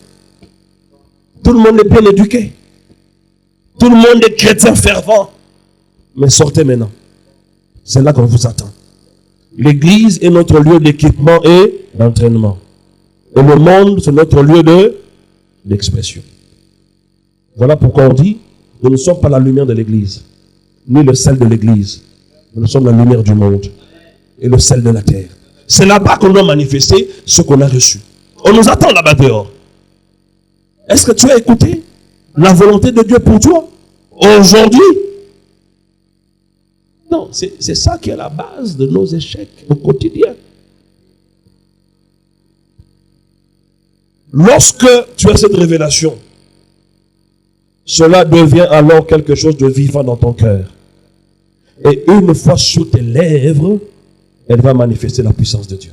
Tout le monde est bien éduqué. Tout le monde est chrétien fervent. Mais sortez maintenant. C'est là qu'on vous attend. L'église est notre lieu d'équipement et d'entraînement. Et le monde, c'est notre lieu d'expression. Voilà pourquoi on dit, nous ne sommes pas la lumière de l'église, ni le sel de l'église. Nous sommes la lumière du monde et le sel de la terre. C'est là-bas qu'on doit manifester ce qu'on a reçu. On nous attend là-bas dehors. Est-ce que tu as écouté la volonté de Dieu pour toi aujourd'hui? Non, c'est ça qui est la base de nos échecs au quotidien. Lorsque tu as cette révélation, cela devient alors quelque chose de vivant dans ton cœur. Et une fois sous tes lèvres, elle va manifester la puissance de Dieu.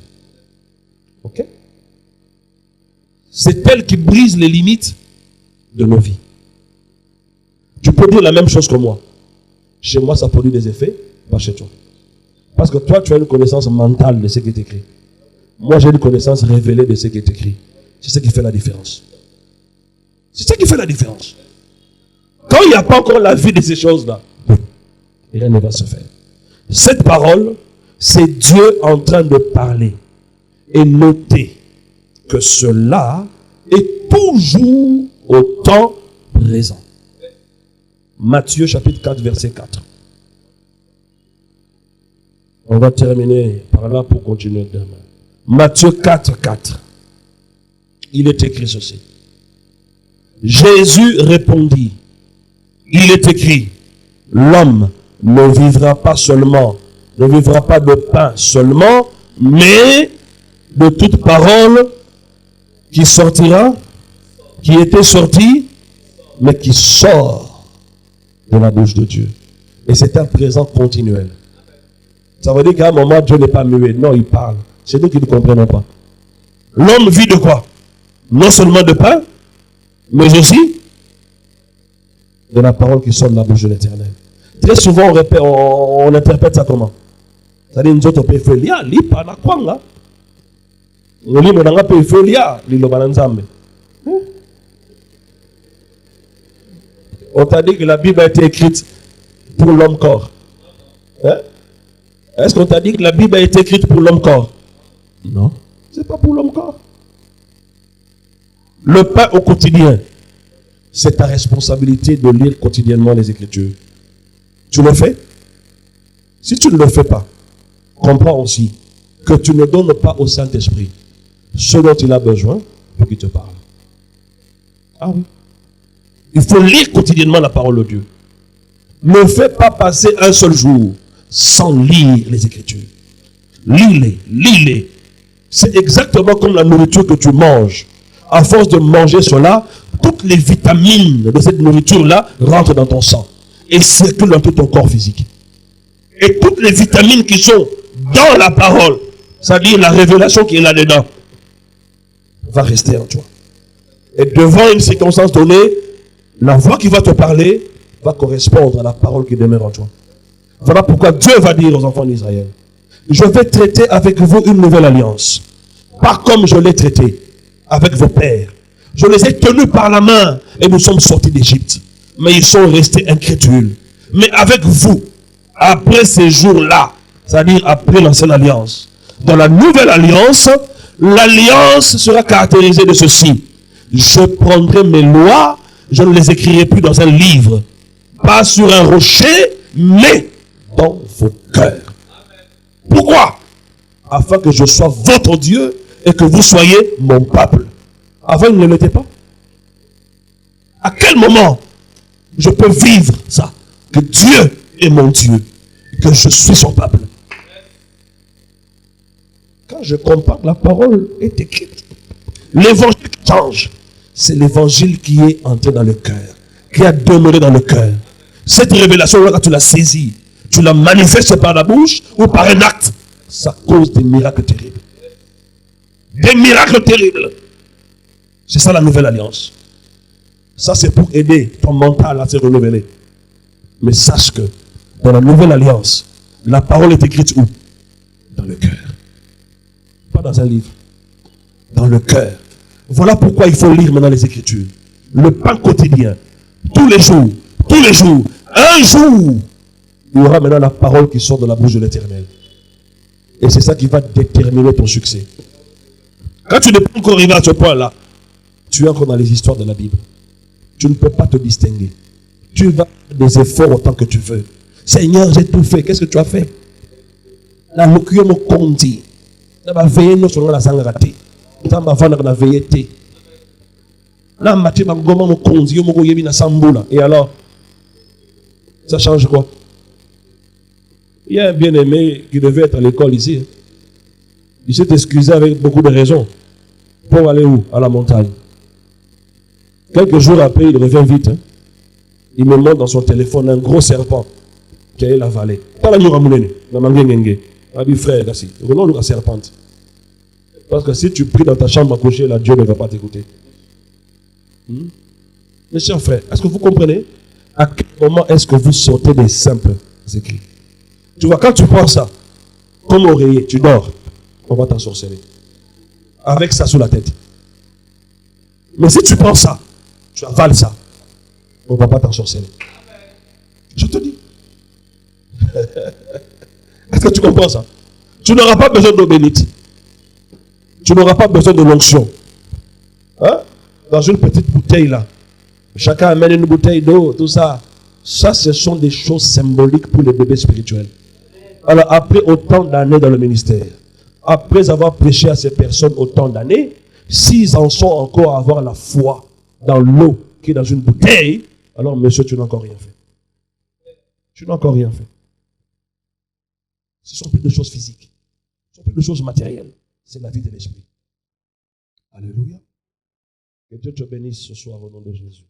Ok? C'est elle qui brise les limites de nos vies. Tu peux dire la même chose que moi. Chez moi, ça produit des effets, pas chez toi. Parce que toi, tu as une connaissance mentale de ce qui est écrit. Moi, j'ai une connaissance révélée de ce qui est écrit. C'est ce qui fait la différence. C'est ce qui fait la différence. Quand il n'y a pas encore la vie de ces choses-là, rien ne va se faire. Cette parole, c'est Dieu en train de parler. Et notez que cela est toujours au temps présent. Matthieu chapitre 4, verset 4. On va terminer par là pour continuer demain. Matthieu 4, 4. Il est écrit ceci. Jésus répondit. Il est écrit, l'homme ne vivra pas seulement, ne vivra pas de pain seulement, mais de toute parole qui sortira, qui était sortie, mais qui sort de la bouche de Dieu. Et c'est un présent continuel. Ça veut dire qu'à un moment, Dieu n'est pas muet. Non, il parle. C'est nous qui ne comprenons pas. L'homme vit de quoi? Non seulement de pain, mais aussi de la parole qui sort de la bouche de l'Éternel. Très souvent, on interprète ça comment? C'est-à-dire, nous autres, on peut faire l'ia, l'IPA, la kwanga. Nous peut faire l'ia, l'Ilobananzambe. On t'a dit que la Bible a été écrite pour l'homme corps. Hein? Est-ce qu'on t'a dit que la Bible a été écrite pour l'homme corps? Non, c'est pas pour l'homme corps. Le pain au quotidien, c'est ta responsabilité de lire quotidiennement les Écritures. Tu le fais? Si tu ne le fais pas, comprends aussi que tu ne donnes pas au Saint-Esprit ce dont il a besoin pour qu'il te parle. Ah oui. Il faut lire quotidiennement la parole de Dieu. Ne fais pas passer un seul jour sans lire les Écritures. Lis-les, lis-les. C'est exactement comme la nourriture que tu manges. À force de manger cela, toutes les vitamines de cette nourriture-là rentrent dans ton sang et circulent dans tout ton corps physique. Et toutes les vitamines qui sont dans la parole, c'est-à-dire la révélation qui est là-dedans, va rester en toi. Et devant une circonstance donnée, la voix qui va te parler va correspondre à la parole qui demeure en toi. Voilà pourquoi Dieu va dire aux enfants d'Israël, je vais traiter avec vous une nouvelle alliance, pas comme je l'ai traité avec vos pères. Je les ai tenus par la main et nous sommes sortis d'Égypte. Mais ils sont restés incrédules. Mais avec vous, après ces jours-là, c'est-à-dire après l'ancienne alliance, dans la nouvelle alliance, L'alliance sera caractérisée de ceci. Je prendrai mes lois, je ne les écrirai plus dans un livre, pas sur un rocher, mais dans vos cœurs. Pourquoi? Afin que je sois votre Dieu et que vous soyez mon peuple. Avant, il ne l'était pas. À quel moment je peux vivre ça? Que Dieu est mon Dieu, que je suis son peuple. Quand je comprends que la parole est écrite, l'évangile change. C'est l'évangile qui est entré dans le cœur, qui a demeuré dans le cœur. Cette révélation, quand tu l'as saisie, tu la manifestes par la bouche ou par un acte, ça cause des miracles terribles. Des miracles terribles. C'est ça la nouvelle alliance. Ça, c'est pour aider ton mental à se renouveler. Mais sache que dans la nouvelle alliance, la parole est écrite où? Dans le cœur. Pas dans un livre. Dans le cœur. Voilà pourquoi il faut lire maintenant les Écritures. Le pain quotidien. Tous les jours. Tous les jours. Un jour. Il y aura maintenant la parole qui sort de la bouche de l'Éternel. Et c'est ça qui va déterminer ton succès. Quand tu n'es pas encore arrivé à ce point-là, tu es encore dans les histoires de la Bible. Tu ne peux pas te distinguer. Tu vas faire des efforts autant que tu veux. Seigneur, j'ai tout fait. Qu'est-ce que tu as fait? La locution me conduit. La veille, nous sommes la sangrati. Tant ma vendre la veille été. La matière ma gomme me conduit. Mo goyebi na samboula. Et alors, ça change quoi? Il y a un bien-aimé qui devait être à l'école ici. Il s'est excusé avec beaucoup de raisons. Pour aller où? À la montagne. Quelques jours après, il revient vite. Il me montre dans son téléphone un gros serpent qui est la vallée. Pas la nouramoulene. La manguengenge. Il dit, frère, Gassi, renom la serpente. Parce que si tu pries dans ta chambre à coucher, là, Dieu ne va pas t'écouter. Mes chers frères, est-ce que vous comprenez? À quel moment est-ce que vous sortez des simples écrits? Tu vois, quand tu prends ça, comme oreiller, tu dors, on va t'en sorceler. Avec ça sous la tête. Mais si tu prends ça, tu avales ça, on ne va pas t'en sorceler. Je te dis. Est-ce que tu comprends ça? Tu n'auras pas besoin d'eau bénite. Tu n'auras pas besoin de l'onction. Hein? Dans une petite bouteille là. Chacun amène une bouteille d'eau, tout ça. Ça, ce sont des choses symboliques pour les bébés spirituels. Alors, après autant d'années dans le ministère, après avoir prêché à ces personnes autant d'années, s'ils en sont encore à avoir la foi dans l'eau qui est dans une bouteille, alors monsieur, tu n'as encore rien fait. Tu n'as encore rien fait. Ce ne sont plus de choses physiques. Ce ne sont plus de choses matérielles. C'est la vie de l'esprit. Alléluia. Que Dieu te bénisse ce soir au nom de Jésus.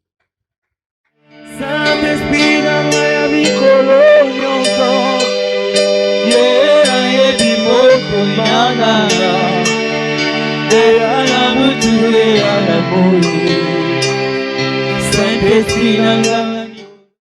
Saint-Esprit dans Miami Colonial. Yeah, bimoko yanara. Saint-Esprit dans